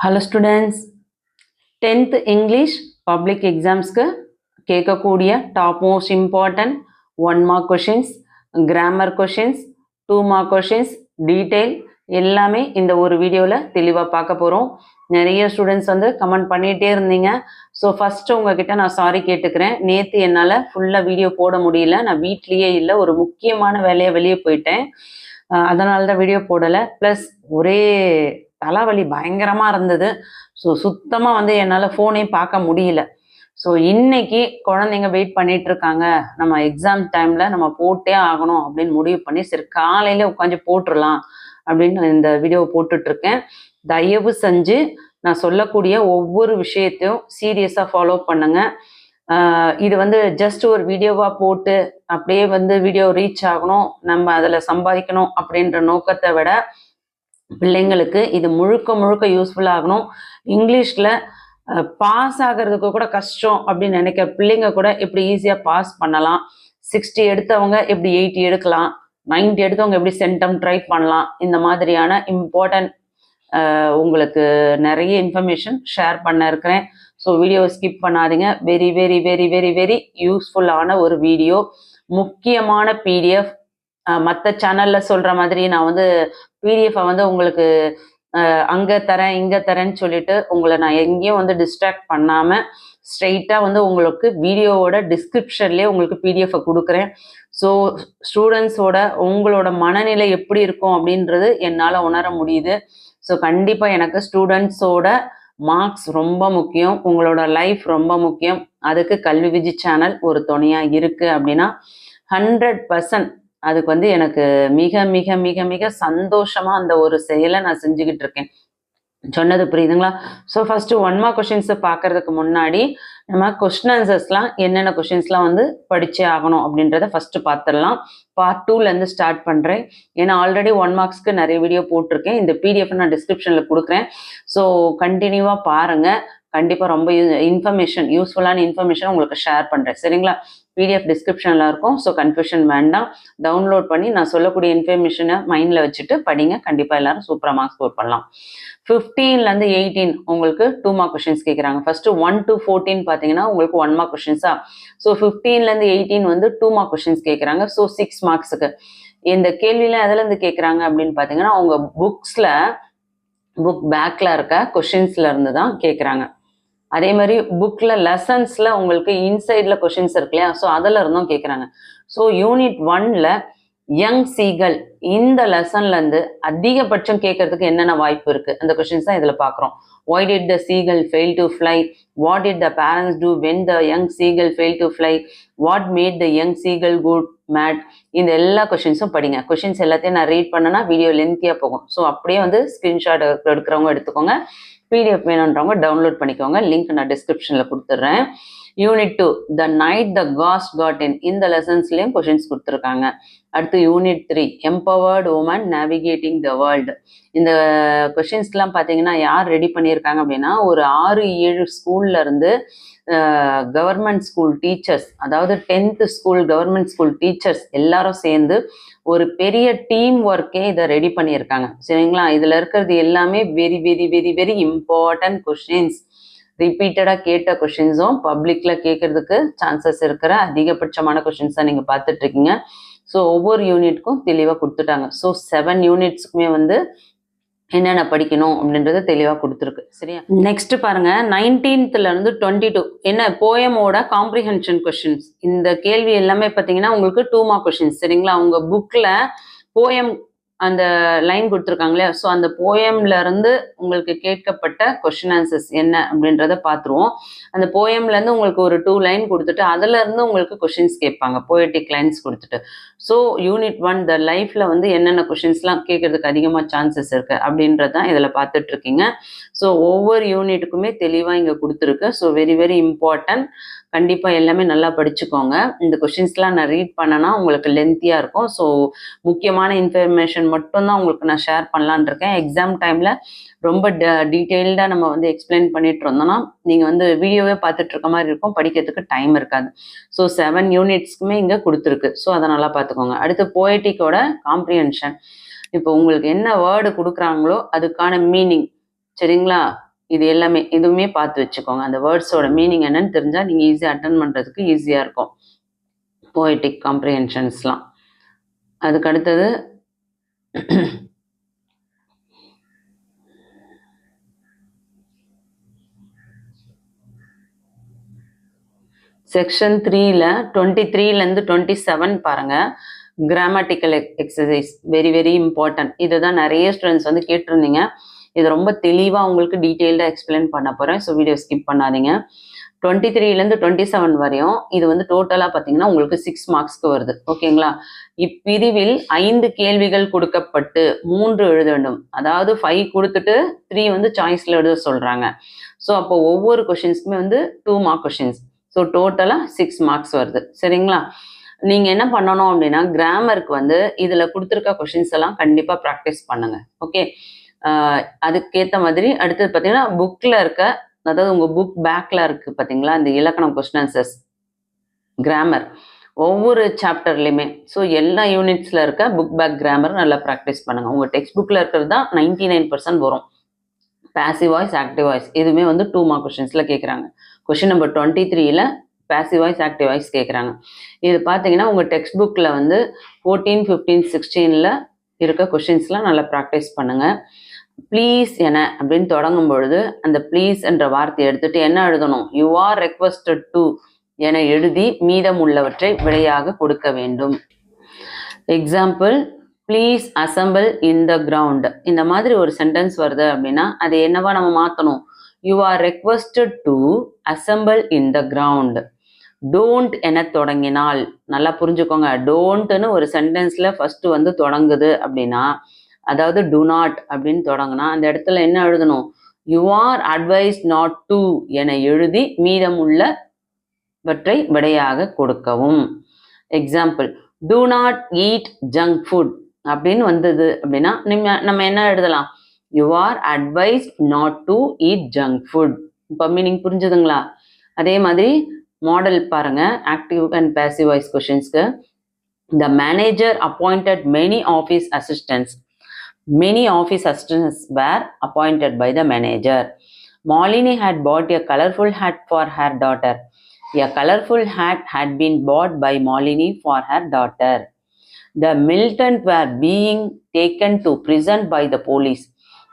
Hello students, 10th English public exams க்கு கேட்கக்கூடிய top most important 1 mark questions, grammar questions, 2 mark questions, detail எல்லாமே இந்த ஒரு வீடியோவில் தெளிவாக பார்க்க போகிறோம். நிறைய ஸ்டூடெண்ட்ஸ் வந்து கமெண்ட் பண்ணிகிட்டே இருந்தீங்க. ஸோ ஃபஸ்ட்டு உங்ககிட்ட நான் சாரி கேட்டுக்கிறேன். நேற்று என்னால் ஃபுல்லாக வீடியோ போட முடியல. நான் வீட்லேயே இல்லை, ஒரு முக்கியமான வேலையை வெளியே போயிட்டேன். அதனால தான் வீடியோ போடலை. ப்ளஸ் ஒரே தலைவலி பயங்கரமாக இருந்தது. ஸோ சுத்தமாக வந்து என்னால் ஃபோனே பார்க்க முடியல. ஸோ இன்னைக்கு குழந்தைங்க வெயிட் பண்ணிட்டு இருக்காங்க, நம்ம எக்ஸாம் டைமில் நம்ம போட்டே ஆகணும் அப்படின்னு முடிவு பண்ணி சரி காலையில் உட்காந்து போட்டுடலாம் அப்படின்னு இந்த வீடியோவை போட்டுட்ருக்கேன். தயவு செஞ்சு நான் சொல்லக்கூடிய ஒவ்வொரு விஷயத்தையும் சீரியஸாக ஃபாலோ பண்ணுங்க. இது வந்து ஜஸ்ட் ஒரு வீடியோவாக போட்டு அப்படியே வந்து வீடியோ ரீச் ஆகணும், நம்ம அதில் சம்பாதிக்கணும் அப்படின்ற நோக்கத்தை விட பிள்ளைங்களுக்கு இது முழுக்க முழுக்க யூஸ்ஃபுல் ஆகணும். இங்கிலீஷில் பாஸ் ஆகிறதுக்கு கூட கஷ்டம் அப்படின்னு நினைக்கிற பிள்ளைங்க கூட எப்படி ஈஸியாக பாஸ் பண்ணலாம், 60 எடுத்தவங்க எப்படி 80 எடுக்கலாம், 90 எடுத்தவங்க எப்படி சென்டம் ட்ரை பண்ணலாம், இந்த மாதிரியான இம்பார்ட்டன்ட் உங்களுக்கு நிறைய இன்ஃபர்மேஷன் ஷேர் பண்ண இருக்கிறேன். ஸோ வீடியோவை ஸ்கிப் பண்ணாதீங்க. Very very very very very யூஸ்ஃபுல்லான ஒரு வீடியோ, முக்கியமான பிடிஎஃப். மற்ற சேனலில் சொல்கிற மாதிரி நான் வந்து பிடிஎஃபை வந்து உங்களுக்கு அங்கே தரேன் இங்கே தரேன்னு சொல்லிட்டு உங்களை நான் எங்கேயும் வந்து டிஸ்ட்ராக்ட் பண்ணாமல் ஸ்ட்ரெயிட்டாக வந்து உங்களுக்கு வீடியோவோட டிஸ்கிரிப்ஷன்லேயே உங்களுக்கு பிடிஎஃபை கொடுக்குறேன். ஸோ ஸ்டூடெண்ட்ஸோட உங்களோட மனநிலை எப்படி இருக்கும் அப்படின்றது என்னால் உணர முடியுது. ஸோ கண்டிப்பாக எனக்கு ஸ்டூடெண்ட்ஸோட மார்க்ஸ் ரொம்ப முக்கியம், உங்களோட லைஃப் ரொம்ப முக்கியம். அதுக்கு கல்வி விஜி சேனல் ஒரு துணையாக இருக்குது அப்படின்னா 100% அதுக்கு வந்து எனக்கு மிக மிக மிக மிக சந்தோஷமாக அந்த ஒரு செயலை நான் செஞ்சுக்கிட்டு இருக்கேன். சொன்னது புரியுதுங்களா? ஸோ ஃபஸ்ட்டு 1 mark கொஷின்ஸை பார்க்கறதுக்கு முன்னாடி நம்ம கொஸ்டின் ஆன்சர்ஸ்லாம் என்னென்ன கொஷின்ஸ்லாம் வந்து படித்தே ஆகணும் அப்படின்றத ஃபஸ்ட்டு பார்த்துடலாம். பார்ட் 2லேருந்து ஸ்டார்ட் பண்ணுறேன். ஏன்னா ஆல்ரெடி 1 marksக்கு நிறைய வீடியோ போட்டிருக்கேன். இந்த பிடிஎஃப் நான் டிஸ்கிரிப்ஷனில் கொடுக்குறேன். ஸோ கண்டினியூவாக பாருங்கள். கண்டிப்பாக ரொம்ப யூஸ்ஃபுல்லான இன்ஃபர்மேஷன் உங்களுக்கு ஷேர் பண்ணுறேன். சரிங்களா? பிடிஎஃப் டிஸ்கிரிப்ஷனில் இருக்கும். ஸோ கன்ஃபியூஷன் வேண்டாம். டவுன்லோட் பண்ணி நான் சொல்லக்கூடிய இன்ஃபர்மேஷனை மைண்டில் வச்சுட்டு படிங்க. கண்டிப்பாக எல்லாரும் சூப்பராக மார்க்ஸ் ஸ்கோர் பண்ணலாம். 15லேருந்து 18 உங்களுக்கு 2 mark கொஷின்ஸ் கேட்குறாங்க. ஃபஸ்ட்டு 1 to 14 பார்த்தீங்கன்னா உங்களுக்கு 1 mark கொஷின்ஸா. ஸோ 15லேருந்து 18 வந்து 2 mark கொஷின்ஸ் கேட்குறாங்க. ஸோ 6 marksக்கு இந்த கேள்வியில் எதுலேருந்து கேட்குறாங்க அப்படின்னு பார்த்தீங்கன்னா உங்கள் புக் பேக்கில் இருக்க கொஷின்ஸில் இருந்து தான் கேட்குறாங்க. அதே மாதிரி புக்கில் லெசன்ஸில் உங்களுக்கு இன்சைடில் கொஷின்ஸ் இருக்கு இல்லையா, ஸோ அதில் இருந்தும் கேட்குறாங்க. ஸோ யூனிட் 1ல் யங் சீகல் இந்த லெசன்லேருந்து அதிகபட்சம் கேட்கறதுக்கு என்னென்ன வாய்ப்பு இருக்குது அந்த கொஷின்ஸ் தான் இதில் பார்க்குறோம். Why did the seagull fail to fly? What did the parents do when the young seagull failed to fly? What made the young seagull go mad? இந்த எல்லா கொஷின்ஸும் படிங்க. கொஷின்ஸ் எல்லாத்தையும் நான் ரீட் பண்ணனா வீடியோ லென்த்தியாக போகும். ஸோ அப்படியே வந்து ஸ்க்ரீன்ஷாட் எடுக்கிறவங்க எடுத்துக்கோங்க, பிடிஎஃப் வேணுன்றவங்க டவுன்லோட் பண்ணிக்கோங்க. லிங்க் நான் டிஸ்கிரிப்ஷனில் கொடுத்துட்றேன். Unit 2 the night the ghost got in இந்த லெசன்ஸ்லேயும் கொஷின்ஸ் கொடுத்துருக்காங்க. அடுத்து unit 3 empowered women navigating the world. இந்த கொஷின்ஸ்லாம் பார்த்தீங்கன்னா யார் ரெடி பண்ணியிருக்காங்க அப்படின்னா ஒரு 6-7 ஸ்கூல்ல இருந்து கவர்மெண்ட் ஸ்கூல் டீச்சர்ஸ், அதாவது 10th school government school teachers எல்லாரும் சேர்ந்து ஒரு பெரிய டீம் ஒர்க்கே இதை ரெடி பண்ணியிருக்காங்க. சரிங்களா? இதில் இருக்கிறது எல்லாமே very very very very important questions. ரிப்பீட்டடாக கேட்ட கொஷின்ஸும் பப்ளிக்கில் கேட்கறதுக்கு சான்சஸ் இருக்கிற அதிகபட்சமான கொஷின்ஸ் தான் நீங்கள் பார்த்துட்ருக்கீங்க. ஸோ ஒவ்வொரு யூனிட்க்கும் தெளிவாக கொடுத்துட்டாங்க. ஸோ 7 யூனிட்ஸ்க்குமே வந்து என்னென்ன படிக்கணும் அப்படின்றது தெளிவாக கொடுத்துருக்கு. சரியா? நெக்ஸ்ட் பாருங்க, 19th-லேருந்து 22 என்ன போயமோட காம்ப்ரிஹென்ஷன் கொஷின்ஸ். இந்த கேள்வி எல்லாமே பார்த்தீங்கன்னா உங்களுக்கு 2 mark கொஷின்ஸ். சரிங்களா? உங்கள் புக்கில் போயம் அந்த லைன் கொடுத்துருக்காங்களே, ஸோ அந்த போயம்லேருந்து உங்களுக்கு கேட்கப்பட்ட கொஷின் ஆன்சர்ஸ் என்ன அப்படின்றத பார்த்துருவோம். அந்த போயம்லேருந்து உங்களுக்கு ஒரு 2 லைன் கொடுத்துட்டு அதிலேருந்து உங்களுக்கு கொஷின்ஸ் கேட்பாங்க, போயட்டிக் லைன்ஸ் கொடுத்துட்டு. ஸோ யூனிட் 1 த லைஃப்பில் வந்து என்னென்ன கொஷின்ஸ்லாம் கேட்கறதுக்கு அதிகமாக சான்சஸ் இருக்குது அப்படின்றது தான் இதில் பார்த்துட்ருக்கீங்க. ஸோ ஒவ்வொரு யூனிட்டுக்குமே தெளிவாக இங்கே கொடுத்துருக்கு. So very very important. கண்டிப்பாக எல்லாமே நல்லா படிச்சுக்கோங்க. இந்த கொஷின்ஸ்லாம் நான் ரீட் பண்ணனா உங்களுக்கு லென்த்தியாக இருக்கும். ஸோ முக்கியமான இன்ஃபர்மேஷன் மட்டும்தான் உங்களுக்கு நான் ஷேர் பண்ணலான் இருக்கேன். எக்ஸாம் டைமில் ரொம்ப டீட்டெயில்டாக நம்ம வந்து எக்ஸ்பிளைன் பண்ணிட்டு இருந்தோம்னா நீங்கள் வந்து வீடியோவே பார்த்துட்டு இருக்க மாதிரி இருக்கும், படிக்கிறதுக்கு டைம் இருக்காது. ஸோ 7 யூனிட்ஸ்க்குமே இங்கே கொடுத்துருக்கு. ஸோ அதை நல்லா பார்த்துக்கோங்க. அடுத்து போயட்டிக்கோட காம்ப்ரிஹென்ஷன். இப்போ உங்களுக்கு என்ன வேர்டு கொடுக்குறாங்களோ அதுக்கான மீனிங், சரிங்களா, இது எல்லாமே இதுவுமே பார்த்து வச்சுக்கோங்க. அந்த வேர்ட்ஸோட மீனிங் என்னன்னு தெரிஞ்சா நீங்க ஈஸியா அட்டன் பண்றதுக்கு ஈஸியா இருக்கும். போயட்டிக் காம்ப்ரிஹென்ஷன்ஸ்லாம். அதுக்கு அடுத்தது செக்ஷன் 3ல 23லேருந்து 27 பாருங்க. Grammatical exercise very very important. இதுதான் நிறைய ஸ்டூடெண்ட்ஸ் வந்து கேட்டிருந்தீங்க. இது ரொம்ப தெளிவாக உங்களுக்கு டீட்டெயில்டாக எக்ஸ்பிளைன் பண்ண போகிறேன். ஸோ வீடியோ ஸ்கிப் பண்ணாதீங்க. 23லேருந்து 27 வரையும் இது வந்து டோட்டலாக பார்த்தீங்கன்னா உங்களுக்கு 6 மார்க்ஸ்க்கு வருது. ஓகேங்களா? இப்பிரிவில் 5 கேள்விகள் கொடுக்கப்பட்டு 3 எழுத வேண்டும். அதாவது 5 கொடுத்துட்டு 3 வந்து சாய்ஸில் எழுத சொல்கிறாங்க. ஸோ அப்போ ஒவ்வொரு கொஷின்ஸ்க்குமே வந்து 2 மார்க் கொஷின்ஸ். ஸோ டோட்டலாக 6 மார்க்ஸ் வருது. சரிங்களா? நீங்கள் என்ன பண்ணணும் அப்படின்னா கிராமருக்கு வந்து இதில் கொடுத்துருக்க கொஷின்ஸ் எல்லாம் கண்டிப்பாக ப்ராக்டிஸ் பண்ணுங்க. ஓகே, அதுக்கேற்ற மாதிரி அடுத்தது பார்த்தீங்கன்னா புக்கில் இருக்க, அதாவது உங்கள் புக் பேக்கில் இருக்குது பார்த்தீங்களா, இந்த இலக்கணம் கொஸ்டின் ஆன்சர்ஸ் கிராமர் ஒவ்வொரு சாப்டர்லையுமே. ஸோ எல்லா யூனிட்ஸில் இருக்க புக் பேக் கிராமர் நல்லா ப்ராக்டிஸ் பண்ணுங்கள். உங்கள் டெக்ஸ்ட் புக்கில் இருக்கிறது தான் 99% வரும். பேசிவ் வாய்ஸ், ஆக்டிவ் வாய்ஸ் இதுவுமே வந்து 2 மார்க் கொஷின்ஸில் கேட்குறாங்க. கொஷின் நம்பர் 23ல் பேசிவ் வாய்ஸ், ஆக்டிவ் வாய்ஸ் கேட்குறாங்க. இது பார்த்தீங்கன்னா உங்கள் டெக்ஸ்ட் புக்கில் வந்து 14, 15, 16ல் இருக்க கொஷின்ஸ்லாம் நல்லா ப்ராக்டிஸ் பண்ணுங்கள். ப்ளீஸ் என அப்படின்னு தொடங்கும் பொழுது அந்த ப்ளீஸ் என்ற வார்த்தையை எடுத்துட்டு என்ன எழுதணும்? யூ ஆர் ரெக்வஸ்டட் டு என எழுதி மீதம் உள்ளவற்றை விடையாக கொடுக்க வேண்டும். Example, please assemble in the ground. இந்த மாதிரி ஒரு சென்டென்ஸ் வருது அப்படின்னா அது என்னவா நம்ம மாற்றணும்? You are requested to assemble in the ground. Don't என தொடங்கினால் நல்லா புரிஞ்சுக்கோங்க. டோன்ட்னு ஒரு சென்டென்ஸ்ல ஃபர்ஸ்ட் வந்து தொடங்குது அப்படின்னா, அதாவது டு நாட் அப்படின்னு தொடங்கினா அந்த இடத்துல என்ன எழுதணும்? You are advised not to என எழுதி மீதமுள்ளவற்றை விடையாக கொடுக்கவும். Example, to not eat junk food அப்படின்னு வந்தது அப்படின்னா நம்ம என்ன எழுதலாம்? You are advised not to eat junk food. இப்போ மீனிங் புரிஞ்சுதுங்களா? அதே மாதிரி மாடல் பாருங்க, ஆக்டிவ் அண்ட் பேசிவ் வாய்ஸ் கொஷின்ஸ்க்கு. The manager appointed many office assistants. Many office assistants were appointed by the manager. Malini had bought a colorful hat for her daughter. A colorful hat had been bought by Malini for her daughter. The militants were being taken to prison by the police.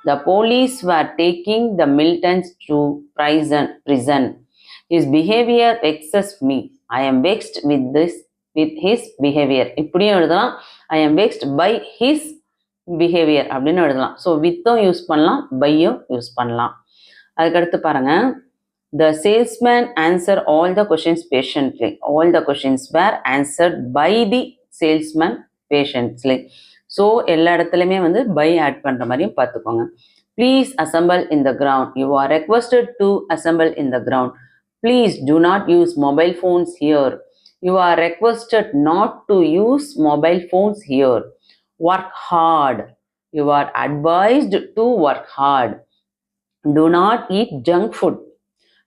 The police were taking the militants to prison. His behavior vexes me. I am vexed with his behavior. இப்படியும் எழுதலாம். I am vexed by his behaviour அப்படின்னு எழுதலாம். So வித்தும் use பண்ணலாம், பையும் use பண்ணலாம். அதுக்கடுத்து பாருங்க, the salesman answer all the questions patiently. All the questions were answered by the salesman patiently. So எல்லா இடத்துலையுமே வந்து பை ஆட் பண்ணுற மாதிரியும் பார்த்துக்கோங்க. Please assemble in the ground. You are requested to assemble in the ground. Please do not use mobile phones here. You are requested not to use mobile phones here. Work hard. You are advised to work hard. Do not eat junk food.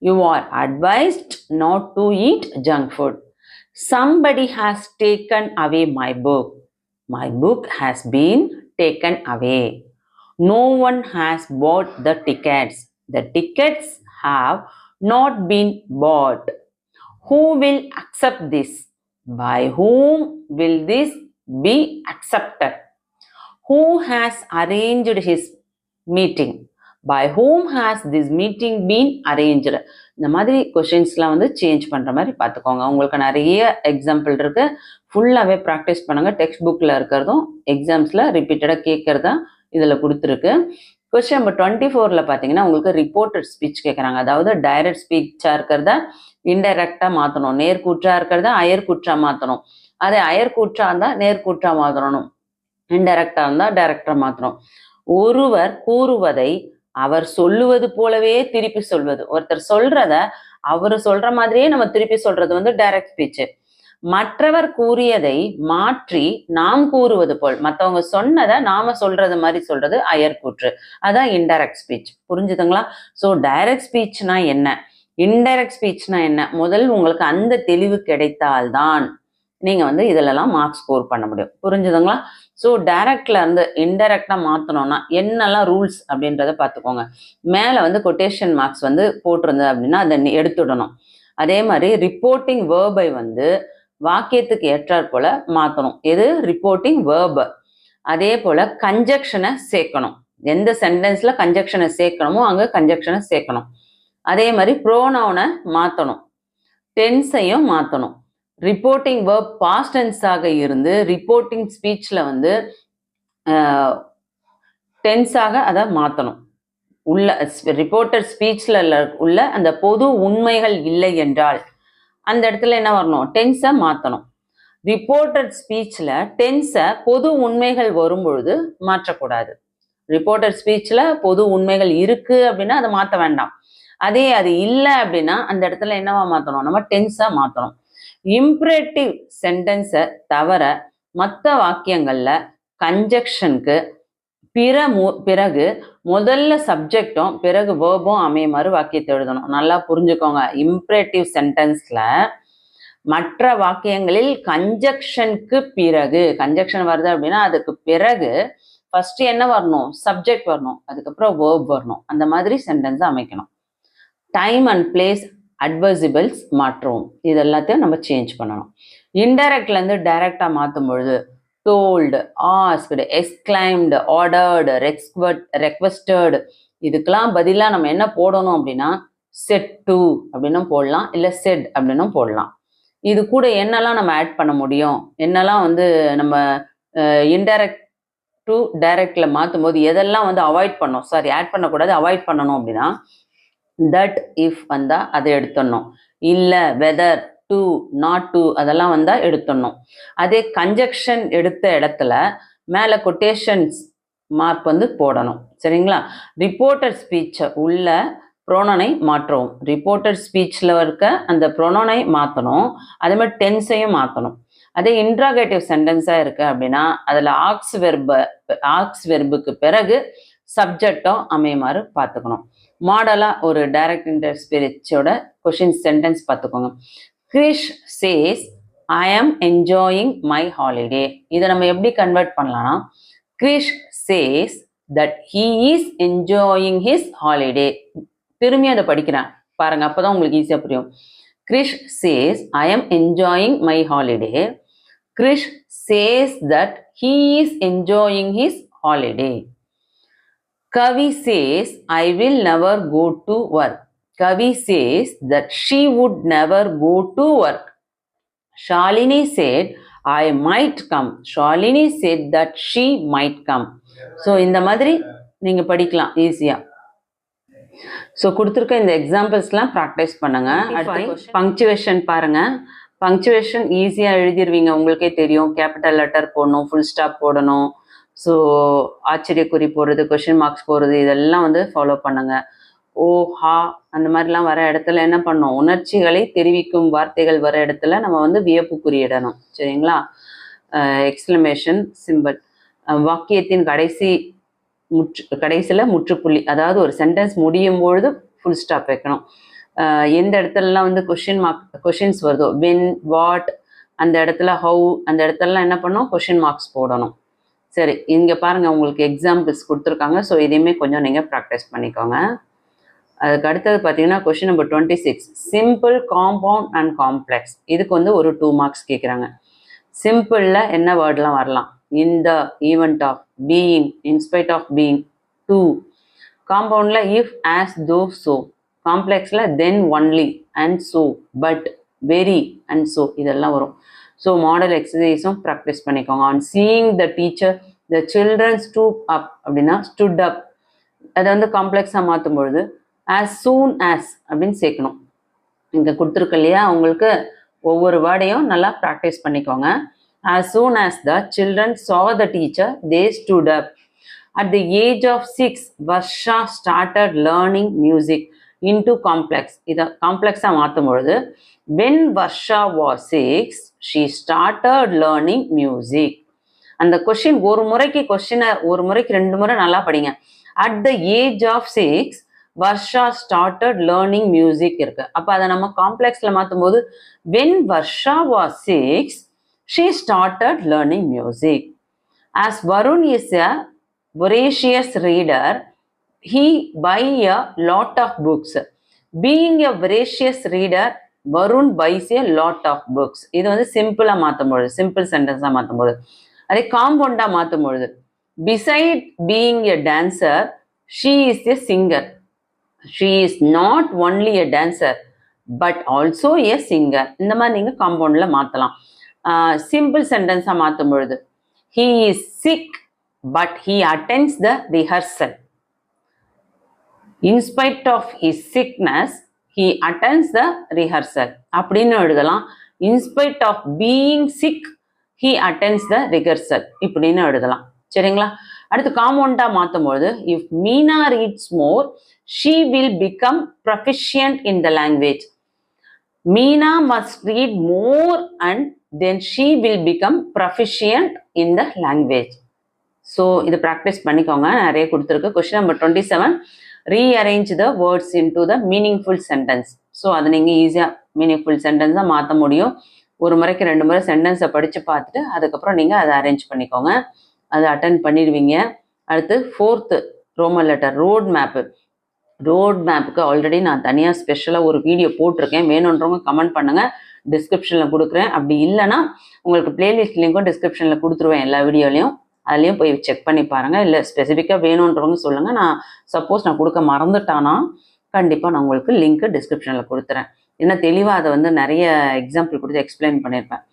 You are advised not to eat junk food. Somebody has taken away my book. My book has been taken away. No one has bought the tickets. The tickets have not been bought. Who will accept this? By whom will this be accepted? Who has arranged his meeting? By whom has this meeting been arranged? இந்த மாதிரி கொஷின்ஸ்லாம் வந்து change பண்ணுற மாதிரி பார்த்துக்கோங்க. உங்களுக்கு நிறைய example இருக்கு, ஃபுல்லாகவே ப்ராக்டிஸ் பண்ணுங்க. டெக்ஸ்ட் புக்கில் இருக்கிறதும் எக்ஸாம்ஸில் ரிப்பீட்டடாக கேட்கறதா இதில் கொடுத்துருக்கு. கொஸ்டின் நம்பர் 24ல் பார்த்தீங்கன்னா உங்களுக்கு ரிப்போர்ட்டட் ஸ்பீச் கேட்குறாங்க. அதாவது டைரக்ட் ஸ்பீச்சாக இருக்கிறத இன்டைரக்டாக மாற்றணும், நேர்கூற்றா இருக்கிறத அயர்கூற்றா மாற்றணும். அதே அயர்கூற்றா இருந்தால் நேர்கூற்றா மாற்றணும், இன்டைரக்டா இருந்தால் டைரக்டா மாற்றணும். ஒருவர் கூறுவதை அவர் சொல்லுவது போலவே திருப்பி சொல்வது. ஒருத்தர் சொல்றத அவர் சொல்ற மாதிரியே நம்ம திருப்பி சொல்றது வந்து டைரக்ட் ஸ்பீச். மற்றவர் கூறியதை மாற்றி நாம் கூறுவது போல், மற்றவங்க சொன்னதை நாம சொல்றது மாதிரி சொல்றது அயர்கூற்று. அதான் இன்டைரக்ட் ஸ்பீச். புரிஞ்சுதுங்களா? ஸோ டைரக்ட் ஸ்பீச்னா என்ன, இன்டைரக்ட் ஸ்பீச்னா என்ன, முதல் உங்களுக்கு அந்த தெளிவு கிடைத்தால்தான் நீங்க வந்து இதுலலாம் மார்க் ஸ்கோர் பண்ண முடியும். புரிஞ்சுதுங்களா? ஸோ டைரக்ட்ல இருந்து இன்டைரக்டா மாற்றணும்னா என்னெல்லாம் ரூல்ஸ் அப்படின்றத பார்த்துக்கோங்க. மேலே வந்து கொட்டேஷன் மார்க்ஸ் வந்து போட்டிருந்தது அப்படின்னா அதை எடுத்துடணும். அதே மாதிரி ரிப்போர்ட்டிங் வேர்பை வந்து வாக்கியத்துக்கு ஏற்றாற் போல மாற்றணும். எது? ரிப்போர்ட்டிங் வேர்பை. அதே போல கன்ஜெக்ஷனை சேர்க்கணும். எந்த சென்டென்ஸ்ல கன்ஜெக்ஷனை சேர்க்கணுமோ அங்கே கன்ஜெக்ஷனை சேர்க்கணும். அதே மாதிரி ப்ரோனவுனை மாற்றணும். டென்ஸையும் மாற்றணும். ரிப்போர்ட்டிங் வேர்ப் பாஸ்ட் டென்ஸாக இருந்து ரிப்போர்ட்டிங் ஸ்பீச்சில் வந்து டென்ஸாக அதை மாற்றணும். உள்ள ரிப்போர்ட்டர் ஸ்பீச்சில் உள்ள அந்த பொது உண்மைகள் இல்லை என்றால் அந்த இடத்துல என்ன வரணும்? டென்ஸை மாற்றணும். ரிப்போர்ட்டர் ஸ்பீச்சில் டென்ஸை பொது உண்மைகள் வரும்பொழுது மாற்றக்கூடாது. ரிப்போர்ட்டர் ஸ்பீச்சில் பொது உண்மைகள் இருக்குது அப்படின்னா அதை மாற்ற வேண்டாம். அதே அது இல்லை அப்படின்னா அந்த இடத்துல என்னவா மாற்றணும்? நம்ம டென்ஸாக மாற்றணும். இம்பரேட்டிவ் சென்டென்ஸை தவிர மற்ற வாக்கியங்களில் கன்ஜெக்ஷனுக்கு பிறகு முதல்ல சப்ஜெக்டும் பிறகு வேர்பும் அமையுமாறு வாக்கியத்தை எழுதணும். நல்லா புரிஞ்சுக்கோங்க. இம்பரேட்டிவ் சென்டென்ஸில் மற்ற வாக்கியங்களில் கன்ஜெக்ஷனுக்கு பிறகு கன்ஜெக்ஷன் வருது அப்படின்னா அதுக்கு பிறகு ஃபர்ஸ்ட் என்ன வரணும்? சப்ஜெக்ட் வரணும், அதுக்கப்புறம் வேர்ப் வரணும். அந்த மாதிரி சென்டென்ஸை அமைக்கணும். டைம் அண்ட் பிளேஸ் அட்வர்சிபிள்ஸ் மாற்றுவோம். இது எல்லாத்தையும் நம்ம சேஞ்ச் பண்ணணும். இன்டைரக்ட்லேருந்து டைரக்டாக மாற்றும் பொழுது told, asked, exclaimed, ordered, requested இதுக்கெல்லாம் பதிலாக நம்ம என்ன போடணும் அப்படின்னா செட் டு அப்படின்னும் போடலாம், இல்லை செட் அப்படின்னும் போடலாம். இது கூட என்னெல்லாம் நம்ம ஆட் பண்ண முடியும், என்னெல்லாம் வந்து நம்ம இன்டைரக்ட் டு டைரக்ட்ல மாற்றும் போது எதெல்லாம் வந்து அவாய்ட் பண்ணணும், ஆட் பண்ணக்கூடாது, அவாய்ட் பண்ணணும் அப்படின்னா தட், இஃப் வந்தால் அதை எடுத்துடணும். இல்லை வெதர், டு, நாட் டு அதெல்லாம் வந்தால் எடுத்துடணும். அதே கன்ஜெக்ஷன் எடுத்த இடத்துல மேலே கொட்டேஷன்ஸ் மார்க் வந்து போடணும். சரிங்களா? ரிப்போர்ட்டர் ஸ்பீச்சை உள்ள ப்ரோனனை மாற்றவும். ரிப்போர்ட்டர் ஸ்பீச்சில் இருக்க அந்த ப்ரோனனை மாற்றணும். அதே மாதிரி டென்ஸையும் மாற்றணும். அதே இன்ட்ராகேட்டிவ் சென்டென்ஸாக இருக்குது அப்படின்னா அதில் ஆக்ஸ் வெர்புக்கு பிறகு சப்ஜெக்டும் அமையுமாறு பார்த்துக்கணும். மாடலாக ஒரு டைரக்ட் இன்டர்ஸ்பிரிச்சோட கொஷின் சென்டென்ஸ் பார்த்துக்கோங்க. Girish says I am enjoying my holiday. இதை நம்ம எப்படி கன்வெர்ட் பண்ணலாம்னா Krish says that he is enjoying his holiday. திரும்பி அதை படிக்கிறேன் பாருங்க, அப்போதான் உங்களுக்கு ஈஸியாக புரியும். Girish says I am enjoying my holiday. Krish says that he is enjoying his holiday. Kavi says, I will never go to work. Kavi says that she would never go to work. Shalini said, I might come. Shalini said that she might come. So, இந்த மாதிரி நீங்க படிக்கலாம் ஈஸியா. So கொடுத்துருக்க இந்த எக்ஸாம்பிள்ஸ்லாம் practice பண்ணுங்க. அடுத்து punctuation பாருங்க. பங்க்சுவேஷன் ஈஸியாக எழுதிடுவீங்க, உங்களுக்கே தெரியும். கேபிட்டல் லெட்டர் போடணும், ஃபுல் ஸ்டாப் போடணும், ஸோ ஆச்சரியக்குறி போடுறது, கொஷின் மார்க்ஸ் போடுறது, இதெல்லாம் வந்து ஃபாலோ பண்ணுங்க. ஓ, ஹா அந்த மாதிரிலாம் வர இடத்துல என்ன பண்ணணும்? உணர்ச்சிகளை தெரிவிக்கும் வார்த்தைகள் வர இடத்துல நம்ம வந்து வியப்பு குறியிடணும். சரிங்களா? Exclamation simple. வாக்கியத்தின் கடைசியில் முற்றுப்புள்ளி, அதாவது ஒரு சென்டென்ஸ் முடியும் பொழுது ஃபுல் ஸ்டாப் வைக்கணும். எந்த இடத்துலலாம் வந்து கொஷின்ஸ் வருதோ, வென், வாட், அந்த இடத்துல ஹவு, அந்த இடத்துலலாம் என்ன பண்ணணும்? கொஷின் மார்க்ஸ் போடணும். சரி, இங்கே பாருங்கள், உங்களுக்கு எக்ஸாம்பிள்ஸ் கொடுத்துருக்காங்க. ஸோ இதையுமே கொஞ்சம் நீங்கள் ப்ராக்டிஸ் பண்ணிக்கோங்க. அதுக்கு அடுத்தது பார்த்தீங்கன்னா question number 26, simple, compound and complex. இதுக்கு வந்து ஒரு 2 மார்க்ஸ் கேட்குறாங்க. சிம்பிளில் என்ன வேர்ட்லாம் வரலாம்? In the, event of, being, in spite of being, to. காம்பவுண்டில் இஃப், ஆஸ், தோ, ஸோ. காம்ப்ளெக்ஸில் then, only, and so, but, very, and so இதெல்லாம் வரும். ஸோ மாடல் எக்ஸசைஸும் ப்ராக்டிஸ் பண்ணிக்கோங்க. On seeing the teacher the children stoop up அப்படின்னா stood அப். அதை வந்து காம்ப்ளெக்ஸாக மாற்றும் பொழுது ஆஸ் சூன் ஆஸ் அப்படின்னு சேர்க்கணும். இங்கே கொடுத்துருக்கு இல்லையா, உங்களுக்கு ஒவ்வொரு வேர்டையும் நல்லா ப்ராக்டிஸ் பண்ணிக்கோங்க. As soon as the children saw the teacher they stood up. At the age of 6 Varsha started learning music into complex. இதை காம்ப்ளெக்ஸாக மாற்றும் பொழுது when Varsha was 6 she started learning music. அந்த கொஷின் ஒரு முறைக்கு 2 முறை நல்லா படிங்க. At the age of 6 Varsha started learning music இருக்கு. அப்போ அதை நம்ம காம்ப்ளெக்ஸில் மாற்றும் போது when Varsha was 6 she started learning music. As Varun is a voracious reader, he buy a lot of books. Being a voracious reader, Varun buys a lot of books. இது வந்து சிம்பிளா மாற்றும் பொழுது, சிம்பிள் சென்டென்ஸா மாற்றும் பொழுது. அதே காம்பவுண்டா மாற்றும் பொழுது, beside being a dancer, she is a singer. She is not only a dancer but also a singer. இந்த மாதிரி நீங்க காம்பவுண்ட்ல மாத்தலாம். சிம்பிள் சென்டென்ஸா மாற்றும் பொழுது, he is sick but he attends the rehearsal. In spite of his sickness, he attends the rehearsal. அப்படின்னு எழுதலாம். In spite of being sick, he attends the rehearsal. இப்படின்னு எழுதலாம். சரிங்களா? அடுத்து காம்பவுண்டா மாற்றும்போது, if Meena reads more, she will become proficient in the language. Meena must read more and then she will become proficient in the language. So இது practice பண்ணிக்கோங்க. நிறைய கொடுத்துருக்கு. Question number 27, rearrange the words into the meaningful sentence. So அதை நீங்கள் ஈஸியாக meaningful சென்டென்ஸாக மாற்ற முடியும். ஒரு முறைக்கு 2 முறை சென்டென்ஸை படித்து பார்த்துட்டு அதுக்கப்புறம் நீங்கள் அதை அரேஞ்ச் பண்ணிக்கோங்க. அதை அட்டன் பண்ணிடுவீங்க. அடுத்து 4th roman letter road map. Road மேப்புக்கு ஆல்ரெடி நான் தனியாக ஸ்பெஷலாக ஒரு வீடியோ போட்டிருக்கேன். வேணுன்றவங்க கமெண்ட் பண்ணுங்கள், டிஸ்கிரிப்ஷனில் கொடுக்குறேன். அப்படி இல்லைனா உங்களுக்கு பிளேலிஸ்ட் லிங்க்கும் டிஸ்கிரிப்ஷனில் கொடுத்துருவேன் எல்லா வீடியோலையும். அதுலேயும் போய் செக் பண்ணி பாருங்கள். இல்லை ஸ்பெசிஃபிக்காக வேணுன்றவங்க சொல்லுங்கள். நான் சப்போஸ் நான் கொடுக்க மறந்துட்டானா கண்டிப்பாக நான் உங்களுக்கு லிங்க்கு டிஸ்கிரிப்ஷனில் கொடுத்துறேன். ஏன்னா தெளிவாக அதை வந்து நிறைய எக்ஸாம்பிள் கொடுத்து எக்ஸ்பிளைன் பண்ணியிருப்பேன்.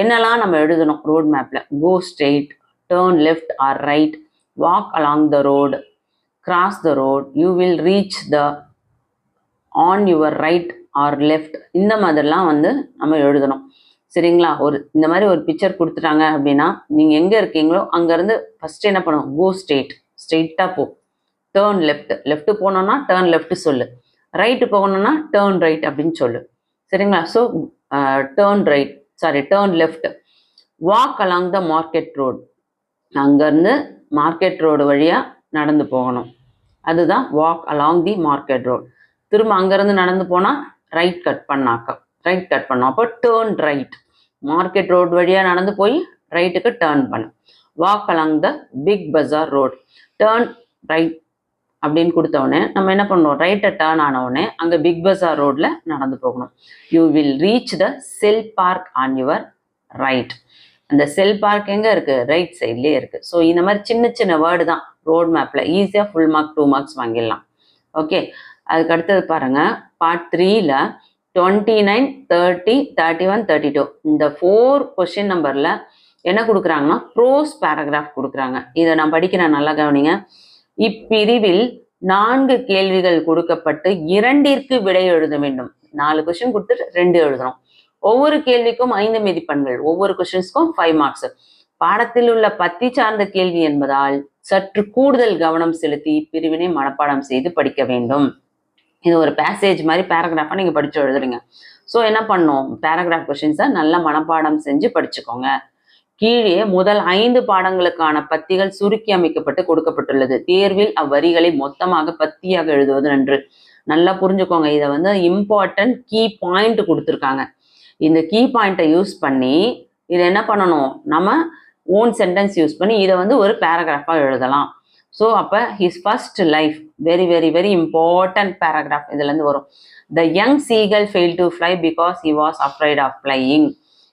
என்னெல்லாம் நம்ம எழுதணும் ரோட் மேப்பில்: go straight, turn left or right, walk along the road, cross the road, you will reach the on your right or left. இந்த மாதிரிலாம் வந்து நம்ம எழுதணும். சரிங்களா? இந்த மாதிரி ஒரு பிக்சர் கொடுத்துட்டாங்க அப்படின்னா நீங்கள் எங்கே இருக்கீங்களோ அங்கேருந்து ஃபஸ்ட்டு என்ன பண்ணணும்? கோ ஸ்ட்ரெயிட், ஸ்ட்ரெயிட்டாக போ. டேர்ன் லெஃப்ட், லெஃப்ட் போனோன்னா டேர்ன் லெஃப்ட் சொல்லு. ரைட்டு போகணுன்னா டேர்ன் ரைட் அப்படின்னு சொல்லு. சரிங்களா? So turn left. Walk along the market road, அங்கேருந்து மார்க்கெட் ரோடு வழியாக நடந்து போகணும். அதுதான் walk along the market road. திரும்ப அங்கேருந்து நடந்து போனால் ரைட் கட் பண்ணோம். அப்போ டேர்ன் ரைட். மார்க்கெட் ரோடு வழியாக நடந்து போய் ரைட்டுக்கு டேர்ன் பண்ணும். Walk along the Big Bazaar road, turn right அப்படின்னு கொடுத்தோடனே நம்ம என்ன பண்ணுவோம்? ரைட்டை டேர்ன் ஆனவுடனே அங்கே பிக் பஜார் ரோடில் நடந்து போகணும். You will reach the sell park on your right. அந்த செல் பார்க் எங்கே இருக்குது? ரைட் சைட்லேயே இருக்குது. ஸோ இந்த மாதிரி சின்ன சின்ன வேர்டு தான் ரோட் மேப்பில் ஈஸியாக ஃபுல் மார்க் 2 மார்க்ஸ் வாங்கிடலாம். ஓகே, அதுக்கு அடுத்தது பாருங்கள். பார்ட் 3ல் 29, 30, 31, 32 இந்த 4 கொஸ்டின் நம்பரில் என்ன கொடுக்குறாங்கன்னா ப்ரோஸ் பேராகிராஃப் கொடுக்குறாங்க. இதை நான் படிக்கிறேன், நல்லா கவனிங்க. இப்பிரிவில் 4 கேள்விகள் கொடுக்கப்பட்டு 2ற்கு விடை எழுத வேண்டும். 4 கொஸ்டின் கொடுத்துட்டு 2 எழுதணும். ஒவ்வொரு கேள்விக்கும் 5 மதிப்பெண்கள், ஒவ்வொரு கொஸ்டின்ஸ்க்கும் 5 மார்க்ஸ். பாடத்தில் உள்ள பத்தி சார்ந்த கேள்வி என்பதால் சற்று கூடுதல் கவனம் செலுத்தி பிரிவினை மனப்பாடம் செய்து படிக்க வேண்டும். இது ஒரு பேசேஜ் மாதிரி பேராகிராஃபா நீங்க படிச்சு எழுதுறீங்க. ஸோ என்ன பண்ணும்? பேராகிராஃப் கொஸ்டின்ஸை நல்லா மனப்பாடம் செஞ்சு படிச்சுக்கோங்க. கீழே முதல் 5 பாடங்களுக்கான பத்திகள் சுருக்கி அமைக்கப்பட்டு கொடுக்கப்பட்டுள்ளது. தேர்வில் அவ்வரிகளை மொத்தமாக பத்தியாக எழுதுவது நன்று. நல்லா புரிஞ்சுக்கோங்க. இதை வந்து இம்பார்ட்டன்ட் கீ பாயிண்ட் கொடுத்துருக்காங்க. இந்த கீ பாயிண்ட்டை யூஸ் பண்ணி இதை என்ன பண்ணணும்? நம்ம ஓன் சென்டென்ஸ் யூஸ் பண்ணி இதை வந்து ஒரு பேராகிராஃபாக எழுதலாம். ஸோ அப்போ his first life, very very very important paragraph இதுலேருந்து வரும். The young seagull fail to fly because he was afraid of flying.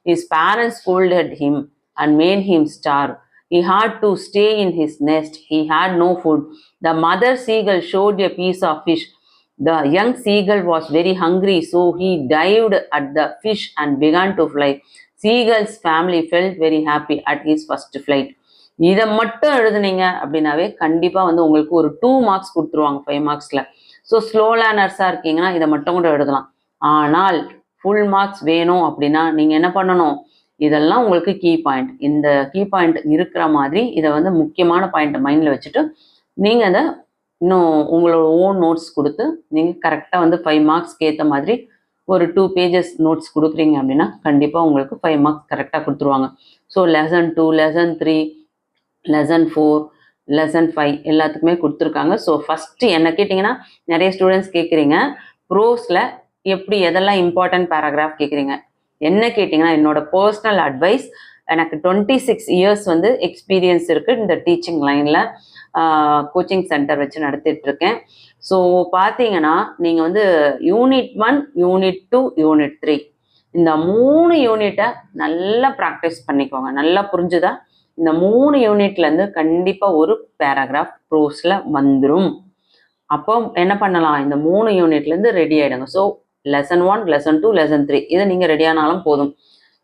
His parents scolded him and made him starve. He had to stay in his nest. He had no food. The mother seagull showed a piece of fish. The young seagull was very hungry, so he dived at the fish and began to fly. Seagull's family felt very happy at his first flight. இதை மட்டும் எழுதுனீங்க அப்படின்னாவே கண்டிப்பாக வந்து உங்களுக்கு ஒரு 2 marks கொடுத்துருவாங்க 5 மார்க்ஸில். So slow லேர்னர்ஸாக இருக்கீங்கன்னா இதை மட்டும் கூட எழுதலாம். ஆனால் ஃபுல் மார்க்ஸ் வேணும் அப்படின்னா நீங்கள் என்ன பண்ணணும்? இதெல்லாம் உங்களுக்கு கீ பாயிண்ட். இந்த கீ பாயிண்ட் இருக்கிற மாதிரி இதை வந்து முக்கியமான பாயிண்ட்டை மைண்டில் வச்சுட்டு நீங்கள் அதை இன்னும் உங்களோட ஓன் நோட்ஸ் கொடுத்து நீங்கள் கரெக்டாக வந்து 5 மார்க்ஸ்க்கு ஏற்ற மாதிரி ஒரு 2 பேஜஸ் நோட்ஸ் கொடுக்குறீங்க அப்படின்னா கண்டிப்பாக உங்களுக்கு 5 மார்க்ஸ் கரெக்டாக கொடுத்துருவாங்க. So lesson 2, lesson 3, lesson 4, lesson 5 எல்லாத்துக்குமே கொடுத்துருக்காங்க. ஸோ ஃபஸ்ட்டு என்ன கேட்டிங்கன்னா நிறைய ஸ்டூடெண்ட்ஸ் கேட்குறீங்க ப்ரோஸில் எப்படி எதெல்லாம் இம்பார்ட்டன்ட் பேராகிராஃப் கேட்குறீங்க. என்ன கேட்டிங்கன்னா என்னோட பர்சனல் அட்வைஸ், எனக்கு 26 இயர்ஸ் வந்து எக்ஸ்பீரியன்ஸ் இருக்குது இந்த டீச்சிங் லைனில். கோச்சிங் சென்டர் வச்சு நடத்திட்டு இருக்கேன். ஸோ பார்த்தீங்கன்னா நீங்கள் வந்து யூனிட் 1, யூனிட் 2, யூனிட் 3 இந்த 3 யூனிட்டை நல்லா ப்ராக்டிஸ் பண்ணிக்கோங்க. நல்லா புரிஞ்சுதா? இந்த 3 யூனிட்லேருந்து கண்டிப்பாக ஒரு பேராகிராஃப் ப்ரோஸில் வந்துடும். அப்போ என்ன பண்ணலாம், இந்த 3 யூனிட்லேருந்து ரெடி ஆகிடுங்க. ஸோ லெசன் 1, லெசன் 2, லெசன் 3 இதை நீங்கள் ரெடி ஆனாலும் போதும்.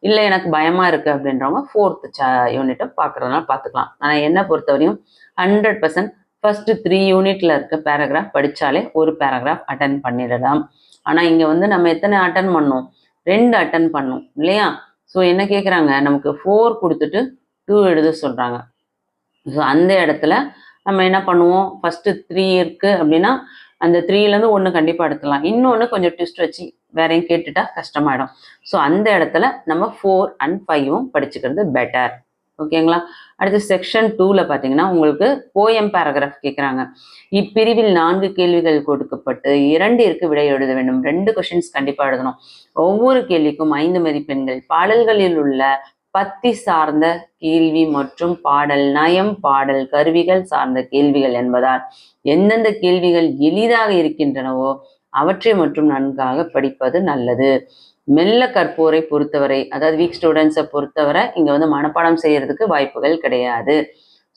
இல்லை எனக்கு பயமாக இருக்குது அப்படின்றவங்க 4th யூனிட்டை பார்க்குறதுனால பார்த்துக்கலாம். ஆனால் என்னை பொறுத்தவரையும் 100% ஃபர்ஸ்ட் 3 யூனிட்டில் இருக்க பேராகிராஃப் படித்தாலே ஒரு பேராகிராஃப் அட்டன் பண்ணிடலாம். ஆனால் இங்கே வந்து நம்ம எத்தனை அட்டன் பண்ணோம், 2 அட்டன் பண்ணோம் இல்லையா? ஸோ என்ன கேட்குறாங்க, நமக்கு 4 கொடுத்துட்டு 2 எழுத சொல்கிறாங்க. ஸோ அந்த இடத்துல நம்ம என்ன பண்ணுவோம், ஃபஸ்ட்டு 3 இருக்குது அப்படின்னா அந்த 3லேருந்து 1 கண்டிப்பாக எடுத்துலாம். இன்னொன்று கொஞ்சம் ட்விஸ்ட் வச்சு வேறையும் கேட்டுட்டா கஷ்டமாயிடும். ஸோ அந்த இடத்துல நம்ம 4 and 5ம் படிச்சுக்கிறது பெட்டர். ஓகேங்களா? அடுத்து செக்ஷன் 2ல் பார்த்தீங்கன்னா உங்களுக்கு போயம் பேராகிராஃப் கேட்குறாங்க. இப்பிரிவில் 4 கேள்விகள் கொடுக்கப்பட்டு 2ற்கு விடை எழுத வேண்டும். 2 கொஷின்ஸ் கண்டிப்பாக எழுதணும். ஒவ்வொரு கேள்விக்கும் 5 மதிப்பெண்கள். பாடல்களில் உள்ள பத்தி சார்ந்த கேள்வி மற்றும் பாடல் நயம், பாடல் கருவிகள் சார்ந்த கேள்விகள் என்பதால் எந்தெந்த கேள்விகள் எளிதாக இருக்கின்றனவோ அவற்றை மட்டும் நன்காக படிப்பது நல்லது. மெல்ல கற்போரை பொறுத்தவரை, அதாவது வீக் ஸ்டூடெண்ட்ஸை பொறுத்தவரை இங்கே வந்து மனப்பாடம் செய்யறதுக்கு வாய்ப்புகள் கிடையாது.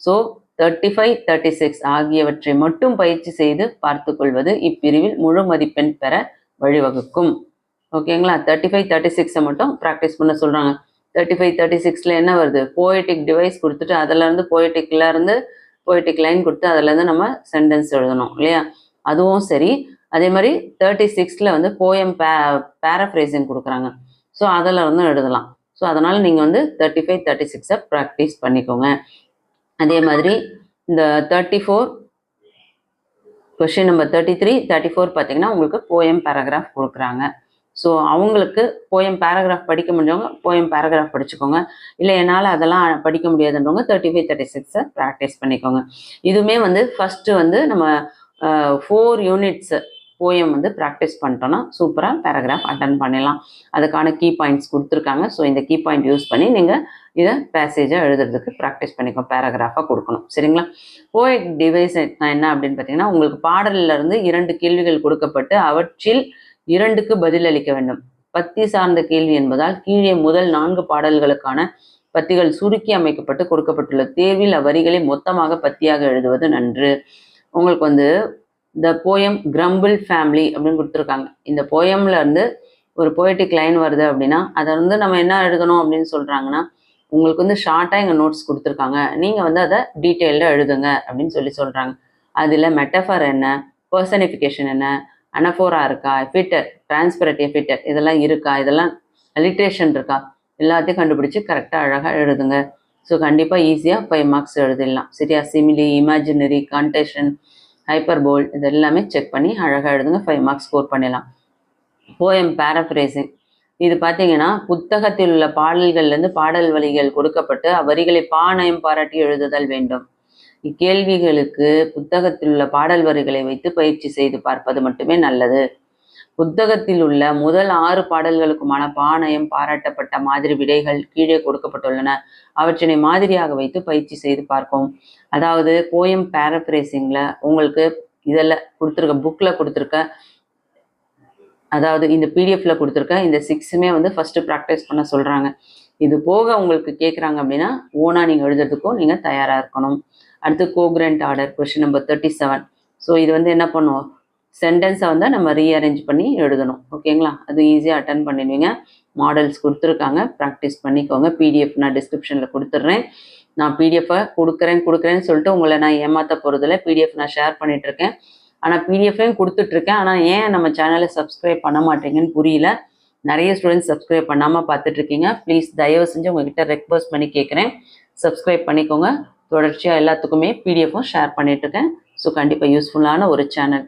ஸோ 35, 36 ஆகியவற்றை மட்டும் பயிற்சி செய்து பார்த்து கொள்வது இப்பிரிவில் முழு மதிப்பெண் பெற வழிவகுக்கும். ஓகேங்களா? 35, 36 மட்டும் ப்ராக்டிஸ் பண்ண சொல்கிறாங்க. 35, 36ல் என்ன வருது, போயட்டிக் டிவைஸ் கொடுத்துட்டு அதிலேருந்து போயட்டிக் லைன் கொடுத்து அதிலேருந்து நம்ம சென்டென்ஸ் எழுதணும் இல்லையா? அதுவும் சரி. அதே மாதிரி 36ல் வந்து போயம் பேராஃப்ரேசிங் கொடுக்குறாங்க. ஸோ அதில் வந்து எழுதலாம். ஸோ அதனால் நீங்கள் வந்து 35, 36 ப்ராக்டிஸ் பண்ணிக்கோங்க. அதே மாதிரி இந்த 34 கொஷின் நம்பர் 33, 34 பார்த்தீங்கன்னா உங்களுக்கு போயம் பேராகிராஃப் கொடுக்குறாங்க. ஸோ அவங்களுக்கு போயம் பேராகிராஃப் படிக்க முடிஞ்சவங்க போயம் பேராகிராஃப் படிச்சுக்கோங்க. இல்லை என்னால் அதெல்லாம் படிக்க முடியாதுன்றவங்க 35, 36 ப்ராக்டிஸ் பண்ணிக்கோங்க. இதுவுமே வந்து ஃபஸ்ட்டு வந்து நம்ம 4 யூனிட்ஸு போயம் வந்து ப்ராக்டிஸ் பண்ணிட்டோன்னா சூப்பராக பேராகிராஃப் அட்டன் பண்ணிடலாம். அதுக்கான கீ பாயிண்ட்ஸ் கொடுத்துருக்காங்க. ஸோ இந்த கீ பாயிண்ட் யூஸ் பண்ணி நீங்கள் இதை பேசேஜாக எழுதுறதுக்கு ப்ராக்டிஸ் பண்ணிக்கோ, பேராகிராஃபாக கொடுக்கணும். சரிங்களா? போயட் டிவைஸ் என்ன அப்படின்னு பார்த்தீங்கன்னா உங்களுக்கு பாடலிருந்து 2 கேள்விகள் கொடுக்கப்பட்டு அவற்றில் 2க்கு பதில் அளிக்க வேண்டும். பத்தி சார்ந்த கேள்வி என்பதால் கீழே முதல் 4 பாடல்களுக்கான பத்திகள் சுருக்கி அமைக்கப்பட்டு கொடுக்கப்பட்டுள்ள தேர்வில் அவ்வரிகளை மொத்தமாக பத்தியாக எழுதுவது நன்று. உங்களுக்கு வந்து இந்த போயம் கிரம்பிள் ஃபேமிலி அப்படின்னு கொடுத்துருக்காங்க. இந்த போயம்ல இருந்து ஒரு போயட்டிக் லைன் வருது அப்படின்னா அதை வந்து நம்ம என்ன எழுதணும் அப்படின்னு சொல்றாங்கன்னா, உங்களுக்கு வந்து ஷார்ட்டாக எங்கள் நோட்ஸ் கொடுத்துருக்காங்க, நீங்கள் வந்து அதை டீட்டெயில்டாக எழுதுங்க அப்படின்னு சொல்கிறாங்க. அதில் மெட்டஃபர் என்ன, பர்சனிஃபிகேஷன் என்ன, அனஃபோரா இருக்கா, எஃபிட்டர், டிரான்ஸ்பரேட் எஃபிட்டர் இதெல்லாம் இருக்கா, இதெல்லாம் அலிட்ரேஷன் இருக்கா, எல்லாத்தையும் கண்டுபிடிச்சி கரெக்டாக அழகாக எழுதுங்க. ஸோ கண்டிப்பாக ஈஸியாக 5 மார்க்ஸ் எழுதிடலாம். சரியா? சிமிலி, இமேஜினரி, கான்டேஷன், ஹைப்பர்போல் இது எல்லாமே செக் பண்ணி அழகாக எழுதுங்க. 5 மார்க்ஸ் ஸ்கோர் பண்ணிடலாம். போயம் பேராஃப்ரேசிங் இது பார்த்தீங்கன்னா புத்தகத்தில் உள்ள பாடல்கள்லேருந்து பாடல் வரிகள் கொடுக்கப்பட்டு அவ்வரிகளை பாநயம் பாராட்டி எழுதுதல் வேண்டும். இக்கேள்விகளுக்கு புத்தகத்தில் உள்ள பாடல் வரிகளை வைத்து பயிற்சி செய்து பார்ப்பது மட்டுமே நல்லது. புத்தகத்தில் உள்ள முதல் 6 பாடல்களுக்குமான பாநயம் பாராட்டப்பட்ட மாதிரி விடைகள் கீழே கொடுக்கப்பட்டுள்ளன. அவற்றினை மாதிரியாக வைத்து பயிற்சி செய்து பார்க்கவும். அதாவது போயம் பேராஃப்ரேசிங்கில் உங்களுக்கு இதெல்லாம் கொடுத்துருக்க, புக்கில் கொடுத்துருக்க, அதாவது இந்த பிடிஎஃப்ல கொடுத்துருக்க இந்த 6மே வந்து ஃபஸ்ட்டு ப்ராக்டிஸ் பண்ண சொல்கிறாங்க. இது போக உங்களுக்கு கேட்குறாங்க அப்படின்னா ஓனாக நீங்கள் எழுதுறதுக்கும் நீங்கள் தயாராக இருக்கணும். அடுத்து கோக்ரண்ட் ஆர்டர் கொஷின் நம்பர் 37. ஸோ இது வந்து என்ன பண்ணுவோம், சென்டென்ஸை வந்து நம்ம ரீஅரேஞ்ச் பண்ணி எழுதணும். ஓகேங்களா? அது ஈஸியாக அட்டன் பண்ணிடுவீங்க. மாடல்ஸ் கொடுத்துருக்காங்க, ப்ராக்டிஸ் பண்ணிக்கோங்க. பிடிஎஃப் நான் டிஸ்கிரிப்ஷனில் கொடுத்துட்றேன். நான் பிடிஎஃபை கொடுக்குறேன்னு சொல்லிட்டு உங்களை நான் ஏமாற்ற போகிறதில்ல. பிடிஎஃப் நான் ஷேர் பண்ணிகிட்ருக்கேன். ஆனால் பிடிஎஃப்லையும் கொடுத்துட்ருக்கேன். ஆனால் ஏன் நம்ம சேனலை சப்ஸ்கிரைப் பண்ண மாட்டேங்கன்னு புரியல. நிறைய ஸ்டூடெண்ட்ஸ் சப்ஸ்கிரைப் பண்ணாமல் பார்த்துட்ருக்கீங்க. ப்ளீஸ் தயவு செஞ்சு உங்ககிட்ட ரெக்வஸ்ட் பண்ணி கேட்குறேன், சப்ஸ்கிரைப் பண்ணிக்கோங்க. தொடர்ச்சியாக எல்லாத்துக்குமே பிடிஎஃப்பும் ஷேர் பண்ணிகிட்ருக்கேன். ஸோ கண்டிப்பாக யூஸ்ஃபுல்லான ஒரு சேனல்.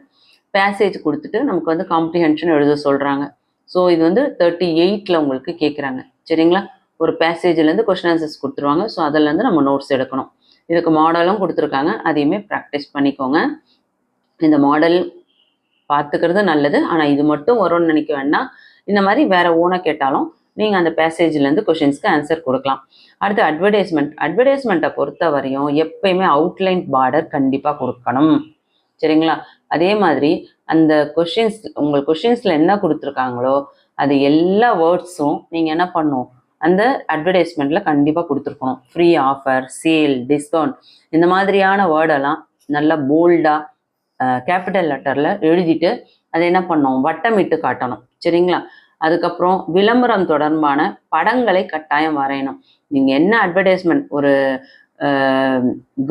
பேசேஜ் கொடுத்துட்டு நமக்கு வந்து காம்ப்ரிஹென்ஷன் எழுத சொல்கிறாங்க. ஸோ இது வந்து 38ல் உங்களுக்கு கேட்குறாங்க. சரிங்களா? ஒரு பேசேஜ்லேருந்து கொஸ்டின் ஆன்சர்ஸ் கொடுத்துருவாங்க. ஸோ அதிலேருந்து நம்ம நோட்ஸ் எடுக்கணும். இதுக்கு மாடலும் கொடுத்துருக்காங்க, அதையுமே ப்ராக்டிஸ் பண்ணிக்கோங்க. இந்த மாடல் பார்த்துக்கிறது நல்லது. ஆனால் இது மட்டும் வரும்னு நினைக்க வேண்டாம். இந்த மாதிரி வேறு ஓனாக கேட்டாலும் நீங்கள் அந்த பேசேஜ்லேருந்து கொஷின்ஸ்க்கு ஆன்சர் கொடுக்கலாம். அடுத்து அட்வர்டைஸ்மெண்ட்டை பொறுத்த வரையும் எப்பயுமே அவுட்லைன் பார்டர் கண்டிப்பாக கொடுக்கணும். சரிங்களா? அதே மாதிரி அந்த உங்கள் கொஷின்ஸில் என்ன கொடுத்துருக்காங்களோ அது எல்லா வேர்ட்ஸும் நீங்கள் என்ன பண்ணணும், அந்த அட்வர்டைஸ்மெண்ட்டில் கண்டிப்பாக கொடுத்துருக்கணும். ஃப்ரீ ஆஃபர், சேல், டிஸ்கவுண்ட் இந்த மாதிரியான வேர்டெல்லாம் நல்லா போல்டாக கேபிட்டல் லெட்டரில் எழுதிட்டு அதை என்ன பண்ணணும், வட்டமிட்டு காட்டணும். சரிங்களா? அதுக்கப்புறம் விளம்பரம் தொடர்பான படங்களை கட்டாயம் வரையணும். நீங்கள் என்ன அட்வர்டைஸ்மெண்ட், ஒரு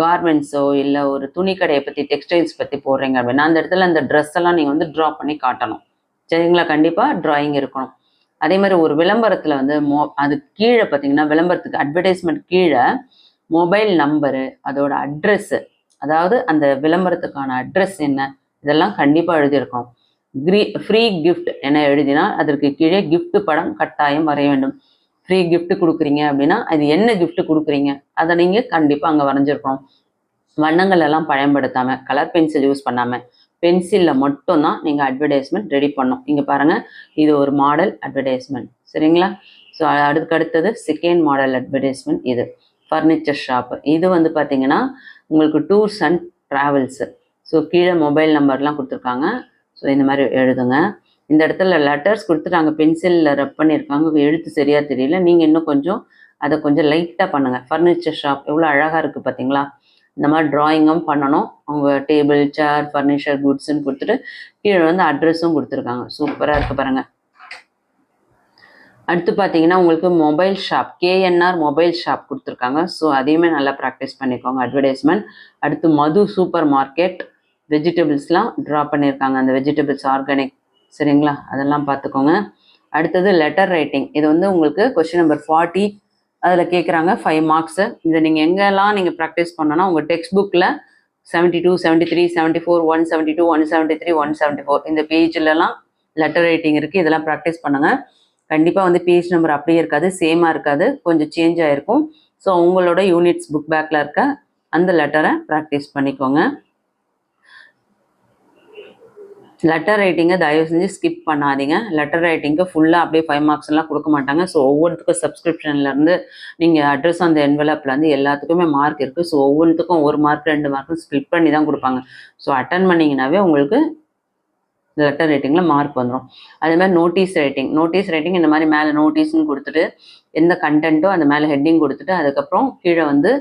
கார்மெண்ட்ஸோ இல்லை ஒரு துணிக்கடையை பற்றி, டெக்ஸ்டைல்ஸ் பற்றி போடுறீங்க அப்படின்னா அந்த இடத்துல அந்த ட்ரெஸ் எல்லாம் நீங்கள் வந்து ட்ரா பண்ணி காட்டணும். சரிங்களா? கண்டிப்பாக ட்ராயிங் இருக்கணும். அதே மாதிரி ஒரு விளம்பரத்தில் வந்து அது கீழே பார்த்தீங்கன்னா விளம்பரத்துக்கு அட்வர்டைஸ்மெண்ட் கீழே மொபைல் நம்பரு, அதோட அட்ரெஸ்ஸு, அதாவது அந்த விளம்பரத்துக்கான அட்ரஸ் என்ன, இதெல்லாம் கண்டிப்பாக எழுதியிருக்கோம். ஃப்ரீ கிஃப்ட் என எழுதினா அதற்கு கீழே கிஃப்ட் படம் கட்டாயம் வரைய வேண்டும். ஃப்ரீ கிஃப்ட் கொடுக்குறீங்க அப்படின்னா அது என்ன கிஃப்ட் கொடுக்குறீங்க அதை நீங்கள் கண்டிப்பாக அங்கே வரைஞ்சிருக்கணும். வண்ணங்கள் எல்லாம் பயன்படுத்தாமல், கலர் பென்சில் யூஸ் பண்ணாமல், பென்சிலில் மட்டும்தான் நீங்கள் அட்வர்டைஸ்மெண்ட் ரெடி பண்ணணும். இங்கே பாருங்கள், இது ஒரு மாடல் அட்வர்டைஸ்மெண்ட். சரிங்களா? ஸோ அடுத்தது செகண்ட் மாடல் அட்வர்டைஸ்மெண்ட். இது ஃபர்னிச்சர் ஷாப்பு. இது வந்து பார்த்தீங்கன்னா உங்களுக்கு டூர்ஸ் அண்ட் ட்ராவல்ஸு. ஸோ கீழே மொபைல் நம்பர்லாம் கொடுத்துருக்காங்க. ஸோ இந்த மாதிரி எழுதுங்க. இந்த இடத்துல லெட்டர்ஸ் கொடுத்துட்டாங்க, பென்சிலில் ரப் பண்ணியிருக்காங்க, எழுத்து சரியாக தெரியல. நீங்கள் இன்னும் கொஞ்சம் அதை கொஞ்சம் லைட்டாக பண்ணுங்கள். ஃபர்னிச்சர் ஷாப் எவ்வளோ அழகாக இருக்குது பார்த்தீங்களா? இந்த மாதிரி ட்ராயிங்கும் பண்ணணும். அவங்க டேபிள், சேர், ஃபர்னிச்சர் குட்ஸ்ன்னு கொடுத்துட்டு கீழே வந்து அட்ரஸும் கொடுத்துருக்காங்க. சூப்பராக இருக்குது பாருங்கள். அடுத்து பார்த்தீங்கன்னா உங்களுக்கு mobile shop, KNR mobile shop கொடுத்துருக்காங்க. ஸோ அதையுமே நல்லா ப்ராக்டிஸ் பண்ணிக்கோங்க அட்வர்டைஸ்மெண்ட். அடுத்து மது சூப்பர் மார்க்கெட், வெஜிடபிள்ஸ்லாம் ட்ரா பண்ணியிருக்காங்க, அந்த வெஜிடபிள்ஸ் ஆர்கானிக். சரிங்களா? அதெல்லாம் பார்த்துக்கோங்க. அடுத்தது லெட்டர் ரைட்டிங். இது வந்து உங்களுக்கு கொஸ்டின் நம்பர் 40 அதில் கேட்குறாங்க 5 மார்க்ஸு. இதை நீங்கள் எங்கெல்லாம் நீங்கள் ப்ராக்டிஸ் பண்ணோன்னா உங்கள் டெக்ஸ்ட் புக்கில் 72, 73, 74, 172, 173, 174 இந்த பேஜ்லலாம் லெட்டர் ரைட்டிங் இருக்குது. இதெல்லாம் ப்ராக்டிஸ் பண்ணுங்கள். கண்டிப்பாக வந்து பேஜ் நம்பர் அப்படியே இருக்காது, சேமாக இருக்காது, கொஞ்சம் சேஞ்ச் ஆகிருக்கும். ஸோ உங்களோட யூனிட்ஸ் புக் பேக்கில் இருக்க அந்த லெட்டரை ப்ராக்டிஸ் பண்ணிக்கோங்க. லெட்டர் ரைட்டிங்கை தயவு செஞ்சு ஸ்கிப் பண்ணாதீங்க. லெட்டர் ரைட்டிங்க்கு ஃபுல்லாக அப்படியே 5 மார்க்ஸ்லாம் கொடுக்க மாட்டாங்க. ஸோ ஒவ்வொன்றுத்துக்கும் சப்ஸ்கிரிப்ஷன்லேருந்து நீங்கள் அட்ரஸ் அந்த என்வலப்லேருந்து எல்லாத்துக்குமே மார்க் இருக்குது. ஸோ ஒவ்வொன்றுத்துக்கும் 1 மார்க் 2 மார்க்கும் ஸ்ப்ளிட் பண்ணி தான் கொடுப்பாங்க. ஸோ அட்டன் பண்ணிங்கனாவே உங்களுக்கு லெட்டர் ரைட்டிங்கில் மார்க் வந்துடும். அதேமாதிரி நோட்டீஸ் ரைட்டிங் இந்த மாதிரி மேலே நோட்டீஸ்ன்னு கொடுத்துட்டு எந்த கண்டென்ட்டோ அந்த மேலே ஹெட்டிங் கொடுத்துட்டு அதுக்கப்புறம் கீழே வந்து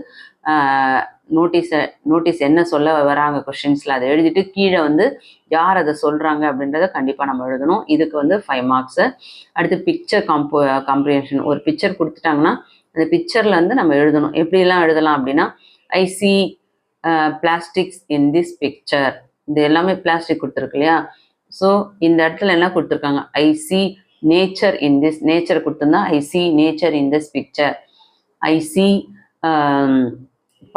நோட்டீஸ் என்ன சொல்ல வராங்க கொஷின்ஸில் அதை எழுதிட்டு கீழே வந்து யார் அதை சொல்கிறாங்க அப்படின்றத கண்டிப்பாக நம்ம எழுதணும். இதுக்கு வந்து 5 மார்க்ஸு. அடுத்து பிக்சர் காம்ப்ரிஹென்ஷன். ஒரு பிக்சர் கொடுத்துட்டாங்கன்னா அந்த பிக்சரில் வந்து நம்ம எழுதணும். எப்படிலாம் எழுதலாம் அப்படின்னா, I see plastics in this picture. இது எல்லாமே பிளாஸ்டிக் கொடுத்துருக்கு இல்லையா? ஸோ இந்த இடத்துல என்ன கொடுத்துருக்காங்க, I see nature in this. Nature கொடுத்துருந்தா I see nature in this picture, I see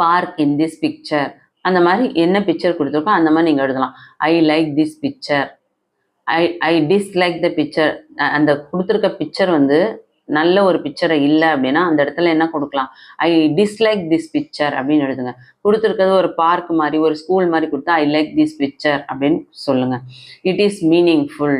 park in this picture. அந்த மாதிரி என்ன பிக்சர் கொடுத்துருக்கோம் அந்த மாதிரி நீங்கள் எழுதலாம். I like this picture, I dislike the picture. அந்த கொடுத்துருக்க பிக்சர் வந்து நல்ல ஒரு பிக்சரை இல்லை அப்படின்னா அந்த இடத்துல என்ன கொடுக்கலாம், ஐ டிஸ்லைக் திஸ் பிக்சர் அப்படின்னு எழுதுங்க. கொடுத்துருக்கிறது ஒரு பார்க் மாதிரி, ஒரு ஸ்கூல் மாதிரி கொடுத்தா ஐ லைக் திஸ் பிக்சர் அப்படின்னு சொல்லுங்கள். It is meaningful,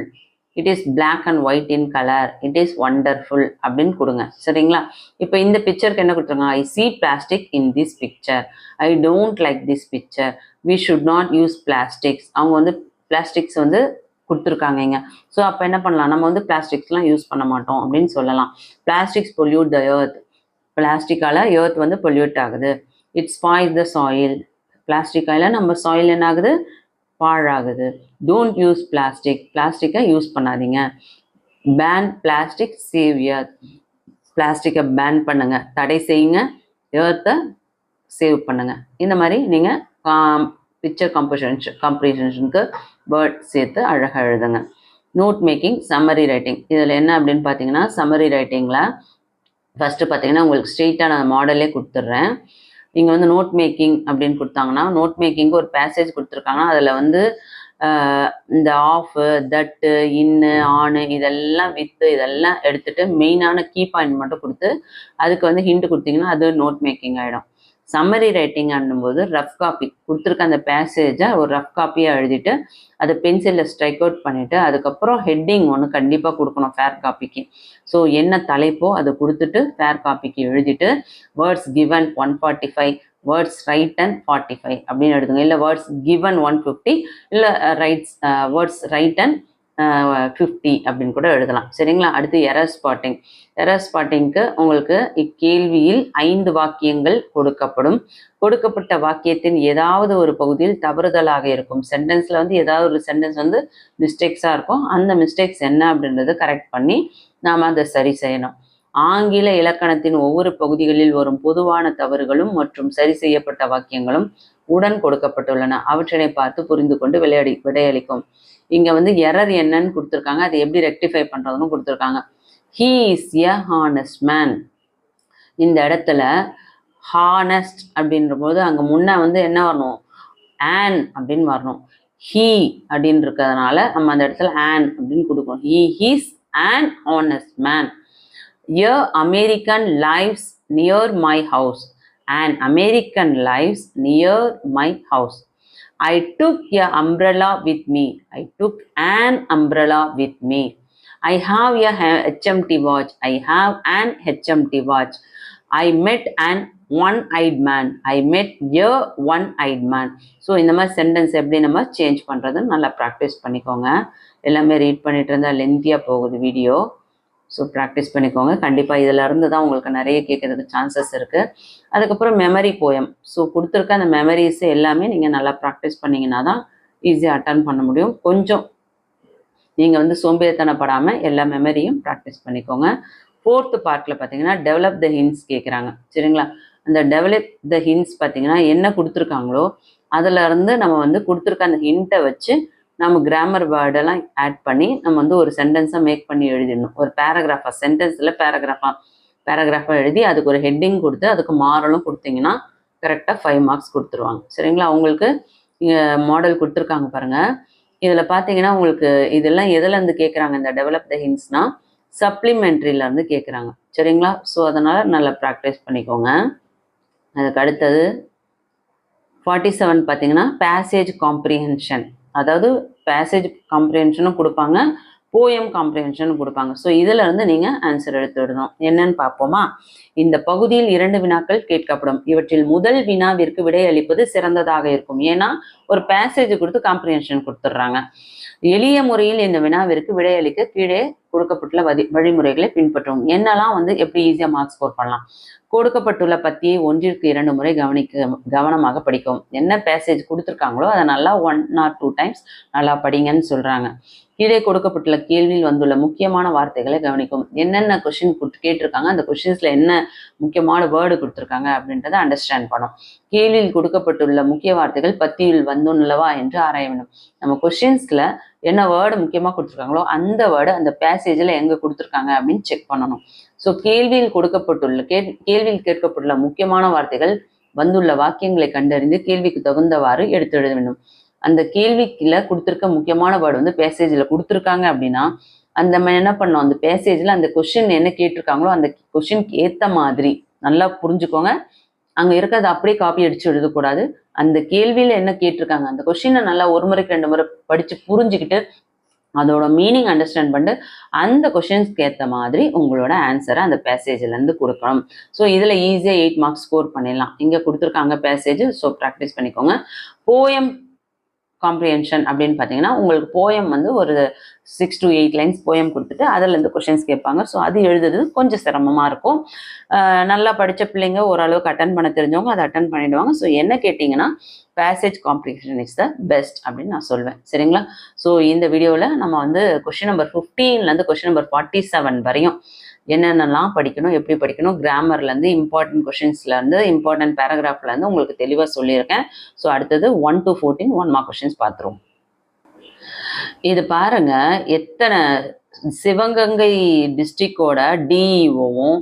it is black and white in colour, it is wonderful அப்படின்னு கொடுங்க. சரிங்களா? இப்போ இந்த பிக்சருக்கு என்ன கொடுத்துருங்க, I see plastic in this picture, I don't like this picture, we should not use plastics. அவங்க வந்து பிளாஸ்டிக்ஸ் வந்து கொடுத்துருக்காங்க இங்க. ஸோ அப்போ என்ன பண்ணலாம், நம்ம வந்து பிளாஸ்டிக்ஸ்லாம் யூஸ் பண்ண மாட்டோம் அப்படின்னு சொல்லலாம். பிளாஸ்டிக்ஸ் பொல்யூட் த எர்த், பிளாஸ்டிக்கால எர்த் வந்து பொல்யூட் ஆகுது. இட் ஸ்பாயில் த சாயில், பிளாஸ்டிக்கால நம்ம சாயில் என்ன ஆகுது, பாழாகுது. டோன்ட் யூஸ் பிளாஸ்டிக், பிளாஸ்டிக்கை யூஸ் பண்ணாதீங்க. பேன் பிளாஸ்டிக், சேவ் எர்த், பிளாஸ்டிக்கை பேன் பண்ணுங்க, தடை செய்யுங்க, எர்த்தை சேவ் பண்ணுங்க. இந்த மாதிரி நீங்கள் பிக்சர் காம்ப்ரிஹென்ஷனுக்கு வேர்ட் சேர்த்து அழகாக எழுதுங்க. Note making, summary writing. இதில் என்ன அப்படின்னு பார்த்தீங்கன்னா, சம்மரி ரைட்டிங்கில் ஃபஸ்ட்டு பார்த்தீங்கன்னா உங்களுக்கு ஸ்ட்ரெயிட்டாக நான் மாடலே கொடுத்துட்றேன். நீங்கள் வந்து நோட் மேக்கிங் அப்படின்னு கொடுத்தாங்கன்னா, நோட் மேக்கிங்க்கு ஒரு பேசேஜ் கொடுத்துருக்காங்கன்னா அதில் வந்து இந்த ஆஃபு, தட்டு, இன்னு, ஆனு இதெல்லாம் வித்து இதெல்லாம் எடுத்துகிட்டு மெயினான கீ பாயிண்ட் மட்டும் கொடுத்து அதுக்கு வந்து ஹிண்ட் கொடுத்தீங்கன்னா அது நோட் மேக்கிங் ஆகிடும். சம்மரி ரைட்டிங் ஆனும்போது ரஃப் காப்பி கொடுத்துருக்க அந்த பேசேஜை ஒரு ரஃப் காப்பியாக எழுதிட்டு அதை பென்சிலில் ஸ்ட்ரைக் அவுட் பண்ணிவிட்டு அதுக்கப்புறம் ஹெட்டிங் ஒன்று கண்டிப்பாக கொடுக்கணும் ஃபேர் காப்பிக்கு. ஸோ என்ன தலைப்போ அதை கொடுத்துட்டு ஃபேர் காப்பிக்கு எழுதிட்டு வேர்ட்ஸ் கிவன் 145, வேர்ட்ஸ் ரைட்டன் 45 அப்படின்னு எழுதுங்க. இல்லை வேர்ட்ஸ் கிவன் 150, இல்லை வேர்ட்ஸ் ரைட்டன் 50 அப்படின்னு கூட எழுதலாம். சரிங்களா? அடுத்து எரர் ஸ்பாட்டிங். எரர் ஸ்பாட்டிங்க்கு உங்களுக்கு இக்கேள்வியில் 5 வாக்கியங்கள் கொடுக்கப்படும். கொடுக்கப்பட்ட வாக்கியத்தின் ஏதாவது ஒரு பகுதியில் தவறுதலாக இருக்கும். சென்டென்ஸில் வந்து ஏதாவது ஒரு சென்டென்ஸ் வந்து மிஸ்டேக்ஸாக இருக்கும். அந்த மிஸ்டேக்ஸ் என்ன அப்படின்றத கரெக்ட் பண்ணி நாம் அதை சரி செய்யணும். ஆங்கில இலக்கணத்தின் ஒவ்வொரு பகுதிகளில் வரும் பொதுவான தவறுகளும் மற்றும் சரி செய்யப்பட்ட வாக்கியங்களும் உடன் கொடுக்கப்பட்டுள்ளன. அவற்றினை பார்த்து புரிந்து கொண்டு விடையளிக்கும். இங்க வந்து எரர் என்னன்னு கொடுத்துருக்காங்க, அதை எப்படி ரெக்டிஃபை பண்றதுன்னு கொடுத்துருக்காங்க. He is a honest man. இந்த இடத்துல ஹானஸ்ட் அப்படின்ற போது அங்க முன்ன வந்து என்ன வரணும், ஆன் அப்படின்னு வரணும். ஹீ அப்படின்னு இருக்கிறதுனால நம்ம அந்த இடத்துல ஆன் அப்படின்னு கொடுக்கணும். He is an honest man. A American lives near my house. An American lives near my house. I took an umbrella with me. I took an umbrella with me. I have a HMT watch. I have an HMT watch. I met an one-eyed man. I met a one-eyed man. So இந்த மாதிரி sentence எப்படி நம்ம change பண்ணுறதுன்னு நல்லா practice பண்ணிக்கோங்க. எல்லாமே read பண்ணிட்டு இருந்தால் லென்த்தியாக போகுது வீடியோ. ஸோ ப்ராக்டிஸ் பண்ணிக்கோங்க. கண்டிப்பாக இதில் இருந்து தான் உங்களுக்கு நிறைய கேட்கறதுக்கு சான்சஸ் இருக்குது. அதுக்கப்புறம் மெமரி போயம். ஸோ கொடுத்துருக்க அந்த மெமரிஸ் எல்லாமே நீங்கள் நல்லா ப்ராக்டிஸ் பண்ணிங்கன்னா தான் ஈஸியாக அட்டன் பண்ண முடியும். கொஞ்சம் நீங்கள் வந்து சோம்பேறித்தனப்படாமல் எல்லா மெமரியும் ப்ராக்டிஸ் பண்ணிக்கோங்க. 4th பார்ட்டில் பார்த்தீங்கன்னா டெவலப் த ஹிண்ட்ஸ் கேட்குறாங்க. சரிங்களா? அந்த டெவலப் த ஹிண்ட்ஸ் பார்த்தீங்கன்னா என்ன கொடுத்துருக்காங்களோ அதில் இருந்து நம்ம வந்து கொடுத்துருக்க அந்த ஹிண்ட்டை வச்சு நம்ம கிராமர் வேர்டெல்லாம் ஆட் பண்ணி நம்ம வந்து ஒரு சென்டென்ஸாக மேக் பண்ணி எழுதிடணும். ஒரு பேராகிராஃபாக, சென்டென்ஸில் பேராகிராஃபாக எழுதி அதுக்கு ஒரு ஹெட்டிங் கொடுத்து அதுக்கு மாறலும் கொடுத்தீங்கன்னா கரெக்டாக 5 மார்க்ஸ் கொடுத்துருவாங்க. சரிங்களா? உங்களுக்கு மாடல் கொடுத்துருக்காங்க பாருங்கள். இதில் பார்த்தீங்கன்னா உங்களுக்கு இதெல்லாம் எதுலேருந்து கேட்குறாங்க, இந்த டெவலப் த ஹிண்ட்ஸ்னா சப்ளிமெண்ட்ரியிலேருந்து கேட்குறாங்க. சரிங்களா? ஸோ அதனால் நல்லா ப்ராக்டிஸ் பண்ணிக்கோங்க. அதுக்கு அடுத்தது 47 பார்த்தீங்கன்னா பேசேஜ் காம்ப்ரிஹென்ஷன். அதாவது பேசேஜ் காம்ப்ரிஹென்ஷனும் கொடுப்பாங்க, போயம் காம்ப்ரிஹென்ஷனும் கொடுப்பாங்க. ஸோ இதில் இருந்து நீங்கள் ஆன்சர் எடுத்து விடணும். என்னன்னு பார்ப்போமா? இந்த பகுதியில் 2 வினாக்கள் கேட்கப்படும். இவற்றில் முதல் வினாவிற்கு விடையளிப்பது சிறந்ததாக இருக்கும். ஏன்னா ஒரு பேசேஜ் கொடுத்து காம்ப்ரிஹென்ஷன் கொடுத்துட்றாங்க. எளிய முறையில் இந்த வினாவிற்கு விடையளிக்க கீழே கொடுக்கப்பட்டுள்ள வழிமுறைகளை பின்பற்றவும். என்னெல்லாம் வந்து எப்படி ஈஸியாக மார்க்ஸ் ஸ்கோர் பண்ணலாம். கொடுக்கப்பட்டுள்ள பத்தியை 1ற்கு 2 முறை கவனமாக படிக்கவும். என்ன பேசேஜ் கொடுத்துருக்காங்களோ அதை நல்லா 1 or 2 டைம்ஸ் நல்லா படிங்கன்னு சொல்றாங்க. கீழே கொடுக்கப்பட்டுள்ள கேள்வியில் வந்துள்ள முக்கியமான வார்த்தைகளை கவனிக்கும். என்னென்ன கொஸ்டின் கேட்டிருக்காங்க, அந்த கொஸ்டின்ஸ்ல என்ன முக்கியமான வேர்டு கொடுத்துருக்காங்க அப்படின்றத அண்டர்ஸ்டாண்ட் பண்ணும். கேள்வியில் கொடுக்கப்பட்டுள்ள முக்கிய வார்த்தைகள் பத்தியில் வந்துள்ளவா என்று ஆராய வேண்டும். நம்ம கொஸ்டின்ஸ்ல என்ன வேர்டு முக்கியமாக கொடுத்துருக்காங்களோ அந்த வேர்டு அந்த பேசேஜில் எங்கே கொடுத்துருக்காங்க அப்படின்னு செக் பண்ணணும். ஸோ கேள்வியில் கேட்கப்பட்டுள்ள முக்கியமான வார்த்தைகள் வந்துள்ள வாக்கியங்களை கண்டறிந்து கேள்விக்கு தகுந்தவாறு எடுத்து எழுத வேண்டும். அந்த கேள்விக்குள்ள கொடுத்துருக்க முக்கியமான வேர்டு வந்து பேசேஜில் கொடுத்துருக்காங்க அப்படின்னா அந்த என்ன பண்ணோம், அந்த பேசேஜில் அந்த கொஸ்டின் என்ன கேட்டிருக்காங்களோ அந்த கொஸ்டினுக்கு ஏற்ற மாதிரி நல்லா புரிஞ்சுக்கோங்க. அங்கே இருக்கிறத அப்படியே காப்பி அடிச்சு எழுதக்கூடாது. அந்த கேள்வியில் என்ன கேட்டிருக்காங்க அந்த கொஸ்டினை நல்லா 1 முறைக்கு 2 முறை படித்து புரிஞ்சுக்கிட்டு அதோட மீனிங் அண்டர்ஸ்டாண்ட் பண்ணிட்டு அந்த கொஸ்டின்ஸ்க்கு ஏற்ற மாதிரி உங்களோட ஆன்சரை அந்த பேசேஜ்லேருந்து கொடுக்கணும். ஸோ இதில் ஈஸியாக 8 மார்க்ஸ் ஸ்கோர் பண்ணிடலாம். இங்கே கொடுத்துருக்காங்க பேசேஜ். ஸோ ப்ராக்டிஸ் பண்ணிக்கோங்க. போயம் காம்ப்ரிஹென்ஷன் அப்படின்னு பார்த்தீங்கன்னா உங்களுக்கு போயம் வந்து ஒரு 6 to 8 லைன்ஸ் போயம் கொடுத்துட்டு அதில் இருந்து கொஸ்டின்ஸ் கேட்பாங்க. ஸோ அது எழுதுறது கொஞ்சம் சிரமமாக இருக்கும். நல்லா படித்த பிள்ளைங்க ஓரளவுக்கு அட்டன் பண்ண தெரிஞ்சவங்க அதை அட்டன் பண்ணிடுவாங்க. ஸோ என்ன கேட்டிங்கன்னா passage comprehension is the best அப்படின்னு நான் சொல்வேன். சரிங்களா? ஸோ இந்த வீடியோவில் நம்ம வந்து கொஸ்டின் நம்பர் 15லேருந்து கொஸ்டின் நம்பர் 47 வரையும் என்னென்னலாம் படிக்கணும், எப்படி படிக்கணும், கிராமர்லேருந்து இம்பார்ட்டன்ட் கொஷின்ஸ்லேருந்து இம்பார்ட்டன்ட் பேராகிராஃப்லேருந்து உங்களுக்கு தெளிவாக சொல்லியிருக்கேன். ஸோ அடுத்தது 1 to 14 1 மார்க் கொஷின்ஸ் பார்த்துருவோம். இது பாருங்க, எத்தனை சிவகங்கை டிஸ்ட்ரிக்டோட டிஇஓவும்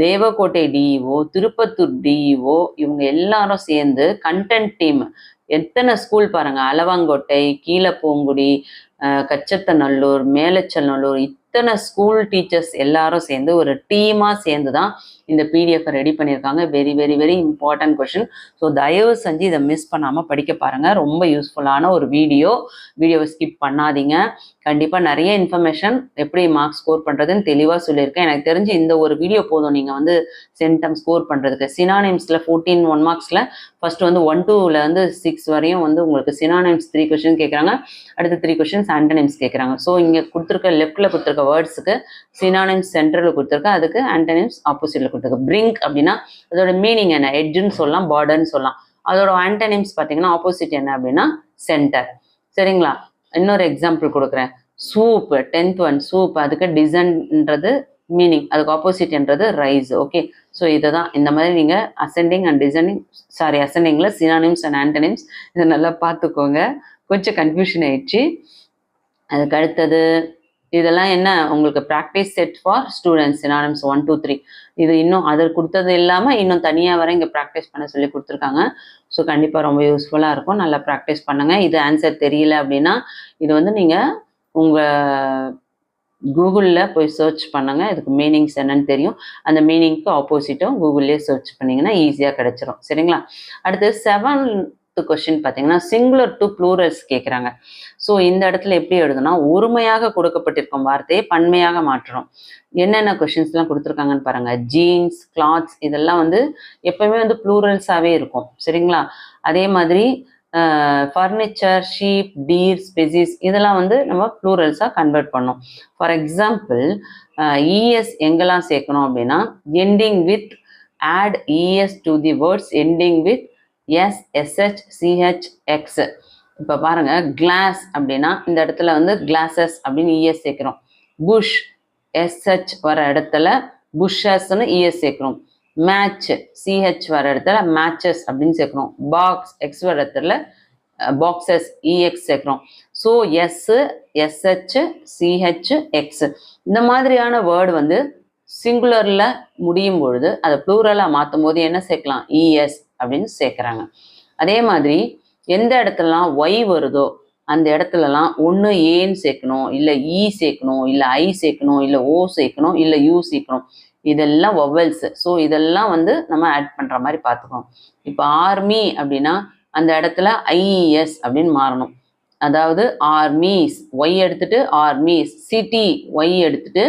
தேவக்கோட்டை டிஇஓ, திருப்பத்தூர் டிஇஓ இவங்க எல்லாரும் சேர்ந்து கண்டென்ட் டீம் எத்தனை ஸ்கூல் பாருங்க, அளவாங்கோட்டை, கீழப்பூங்குடி, கச்சத்தநல்லூர், மேலச்சநல்லூர் இத்தனை ஸ்கூல் டீச்சர்ஸ் எல்லாரும் சேர்ந்து ஒரு டீமாக சேர்ந்து தான் இந்த பிடிஎஃப் ரெடி பண்ணியிருக்காங்க. Very very very important question. So தயவு செஞ்சு இதை மிஸ் பண்ணாமல் படிக்க பாருங்கள். ரொம்ப யூஸ்ஃபுல்லான ஒரு வீடியோவை ஸ்கிப் பண்ணாதீங்க. கண்டிப்பாக நிறைய இன்ஃபர்மேஷன் எப்படி மார்க்ஸ் ஸ்கோர் பண்ணுறதுன்னு தெளிவாக சொல்லியிருக்கேன். எனக்கு தெரிஞ்சு இந்த ஒரு வீடியோ போதும் நீங்கள் வந்து சென்டம் ஸ்கோர் பண்ணுறதுக்கு. சினானிம்ஸில் 14 1 மார்க்ஸில் ஃபர்ஸ்ட் வந்து 1 to 6 வரையும் வந்து உங்களுக்கு சினானிம்ஸ் 3 கொஷின் கேட்குறாங்க. அடுத்து 3 கொஷின்ஸ் ஆண்டனிம்ஸ் கேட்குறாங்க. ஸோ இங்கே கொடுத்துருக்க லெஃப்ட்டில் கொடுத்துருக்க வேர்ட்ஸுக்கு சினானிம்ஸ் சென்டரில் கொடுத்துருக்க, அதுக்கு ஆண்டனிம்ஸ் ஆப்போசிட்டில் கொடுத்துருக்கு. பிரிங்க் அப்படின்னா அதோட மீனிங் என்ன? எட்ஜுன்னு சொல்லலாம், பார்டர்ன்னு சொல்லலாம். அதோட ஆண்டனிம்ஸ் பார்த்தீங்கன்னா ஆப்போசிட் என்ன அப்படின்னா சென்டர். சரிங்களா? இன்னொரு எக்ஸாம்பிள் கொடுக்குறேன். சூப் 10th ஒன் சூப், அதுக்கு டிசன்ன்றது மீனிங், அதுக்கு ஆப்போசிட்ன்றது ரைஸ். ஓகே, ஸோ இதை தான் இந்த மாதிரி நீங்கள் அசெண்டிங் அண்ட் டிசெண்டிங், அசெண்டிங்கில் சினானிம்ஸ் அண்ட் ஆண்டனிம்ஸ் இதை நல்லா பார்த்துக்கோங்க. கொஞ்சம் கன்ஃபியூஷன் ஆயிடுச்சு. அதுக்கு அடுத்தது இதெல்லாம் என்ன உங்களுக்கு practice set for students. Synonyms 1 2 3 இது இன்னும் அது கொடுத்தது இல்லாமல் இன்னும் தனியாக வர இங்கே ப்ராக்டிஸ் பண்ண சொல்லி கொடுத்துருக்காங்க. ஸோ கண்டிப்பாக ரொம்ப யூஸ்ஃபுல்லாக இருக்கும். நல்லா ப்ராக்டிஸ் பண்ணுங்கள். இது ஆன்சர் தெரியல அப்படின்னா இது வந்து நீங்கள் உங்கள் கூகுளில் போய் சர்ச் பண்ணுங்கள். இதுக்கு மீனிங்ஸ் என்னன்னு தெரியும். அந்த மீனிங்க்கு ஆப்போசிட்டும் கூகுள்லேயே சர்ச் பண்ணிங்கன்னா ஈஸியாக கிடைச்சிரும். சரிங்களா? அடுத்து 7th கொஸ்டின் பார்த்தீங்கன்னா சிங்குலர் டு ப்ளூரல்ஸ் கேட்குறாங்க. ஸோ இந்த இடத்துல எப்படி எழுதுனா, ஒருமையாக கொடுக்கப்பட்டிருக்கும் வார்த்தையை பன்மையாக மாற்றணும். என்னென்ன கொஷின்ஸ்லாம் கொடுத்துருக்காங்கன்னு பாருங்க. ஜீன்ஸ், கிளாத்ஸ் இதெல்லாம் வந்து எப்பவுமே வந்து ப்ளூரல்ஸாகவே இருக்கும். சரிங்களா? அதே மாதிரி ஃபர்னிச்சர், ஷீப், டீர், ஸ்பெசிஸ் இதெல்லாம் வந்து நம்ம ப்ளூரல்ஸாக கன்வெர்ட் பண்ணோம். ஃபார் எக்ஸாம்பிள் இஎஸ் எங்கெல்லாம் சேர்க்கணும் அப்படின்னா, ending with add ES to the words ending with S, SH, CH, X. இப்போ பாருங்க, கிளாஸ் அப்படின்னா இந்த இடத்துல வந்து கிளாஸஸ் அப்படின்னு இஎஸ் சேர்க்கிறோம். புஷ் எஸ்ஹெச் வர இடத்துல புஷ்ஷஸ்ன்னு இஎஸ் சேர்க்கிறோம். மேட்ச் சிஹெச் வர இடத்துல மேட்சஸ் அப்படின்னு சேர்க்கிறோம். பாக்ஸ் எக்ஸ் வர இடத்துல பாக்ஸஸ் இஎக்ஸ் சேர்க்கிறோம். So S, SH, CH, X இந்த மாதிரியான வேர்டு வந்து சிங்குலரில் முடியும் பொழுது அதை ப்ளூரலாக மாற்றும் போது என்ன சேர்க்கலாம்? இஎஸ் அப்படின்னு சேர்க்குறாங்க. அதே மாதிரி எந்த இடத்துலலாம் ஒய் வருதோ அந்த இடத்துலலாம் ஒன்று ஏன்னு சேர்க்கணும், இல்லை இ சேர்க்கணும், இல்லை ஐ சேர்க்கணும், இல்லை ஓ சேர்க்கணும், இல்லை யூ சேர்க்கணும். இதெல்லாம் வவல்ஸ். ஸோ இதெல்லாம் வந்து நம்ம ஆட் பண்ணுற மாதிரி பார்த்துக்கணும். இப்போ ஆர்மி அப்படின்னா அந்த இடத்துல ஐஇஎஸ் அப்படின்னு மாறணும். அதாவது ஆர்மீஸ் ஒய் எடுத்துட்டு ஆர்மீஸ், சிட்டி ஒய் எடுத்துட்டு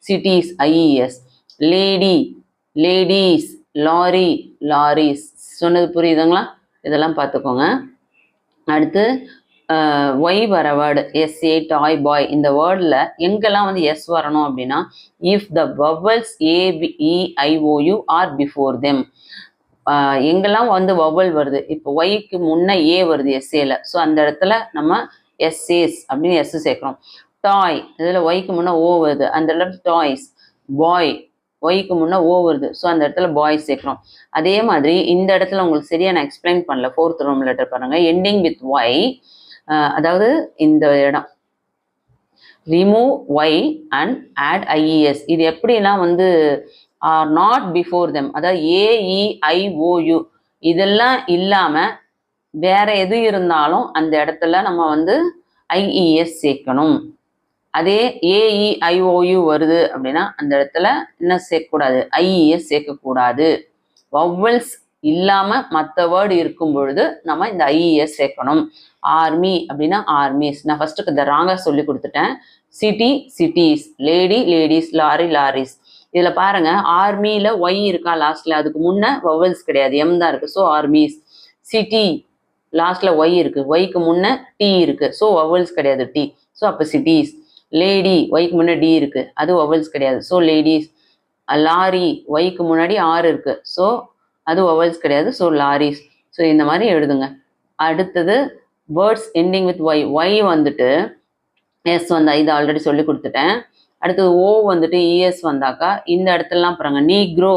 cities IES, lady ladies, lorry loris. சொன்னது புரியுதுங்களா? இதெல்லாம் பார்த்துக்கோங்க. அடுத்து ஒய் வர வேர்டு எஸ்ஏ, டாய், பாய் இந்த வேர்டில் எங்கெல்லாம் வந்து எஸ் வரணும் அப்படின்னா, if the vowels A E I O U are before them. எங்கெல்லாம் வந்து வவல் வருது, இப்போ ஒய்க்கு முன்னே ஏ வருது எஸ்ஏல, ஸோ அந்த இடத்துல நம்ம எஸ்ஏஸ் அப்படின்னு எஸ் சேர்க்குறோம். டாய் இதில் ஒய்க்கு முன்னே ஓ வருது, அந்த இடத்துல டாய்ஸ். பாய் ஒய்க்கு முன்னே ஓ வருது, ஸோ அந்த இடத்துல பாய்ஸ் சேர்க்குறோம். அதே மாதிரி இந்த இடத்துல உங்களுக்கு சரியாக நான் எக்ஸ்பிளைன் பண்ணல. 4th ரோம் லெட்டர் பாருங்க, எண்டிங் வித் ஒய். அதாவது இந்த இடம் remove Y and add IES. இது எப்படிலாம் வந்து ஆர் நாட் பிஃபோர் தெம், அதாவது ஏஇஐஓயு இதெல்லாம் இல்லாமல் வேற எது இருந்தாலும் அந்த இடத்துல நம்ம வந்து ஐஇஎஸ் சேர்க்கணும். அதே ஏஇஐஓயு வருது அப்படின்னா அந்த இடத்துல என்ன சேர்க்கக்கூடாது? ஐஇஎஸ் சேர்க்கக்கூடாது. வவல்ஸ் இல்லாமல் மற்ற வேர்டு இருக்கும் பொழுது நம்ம இந்த ஐஇஎஸ் சேர்க்கணும். ஆர்மி அப்படின்னா ஆர்மிஸ். நான் ஃபர்ஸ்ட்டுக்கு இந்த ராங்கா சொல்லி கொடுத்துட்டேன். City cities, lady ladies, lorry loris. இதில் பாருங்க, ஆர்மியில் ஒய் இருக்கா லாஸ்ட்ல, அதுக்கு முன்னே வவல்ஸ் கிடையாது, எம் தான் இருக்கு. So armies. சிட்டி லாஸ்ட்ல ஒய் இருக்கு, ஒய்க்கு முன்னே டி இருக்கு, ஸோ வவல்ஸ் கிடையாது டி, ஸோ அப்போ சிட்டிஸ். லேடி ஒய்க்கு முன்னே டி இருக்கு, அது வவல்ஸ் கிடையாது, ஸோ லேடிஸ். லாரி ஒய்க்கு முன்னாடி ஆர் இருக்கு, ஸோ அது வவல்ஸ் கிடையாது, ஸோ லாரிஸ். ஸோ இந்த மாதிரி எழுதுங்க. அடுத்தது words ending with Y. Y வந்துட்டு எஸ் வந்தா, இது ஆல்ரெடி சொல்லி கொடுத்துட்டேன். அடுத்தது ஓ வந்துட்டு இஎஸ் வந்தாக்கா இந்த இடத்துலலாம் பாருங்க, நீக்ரோ,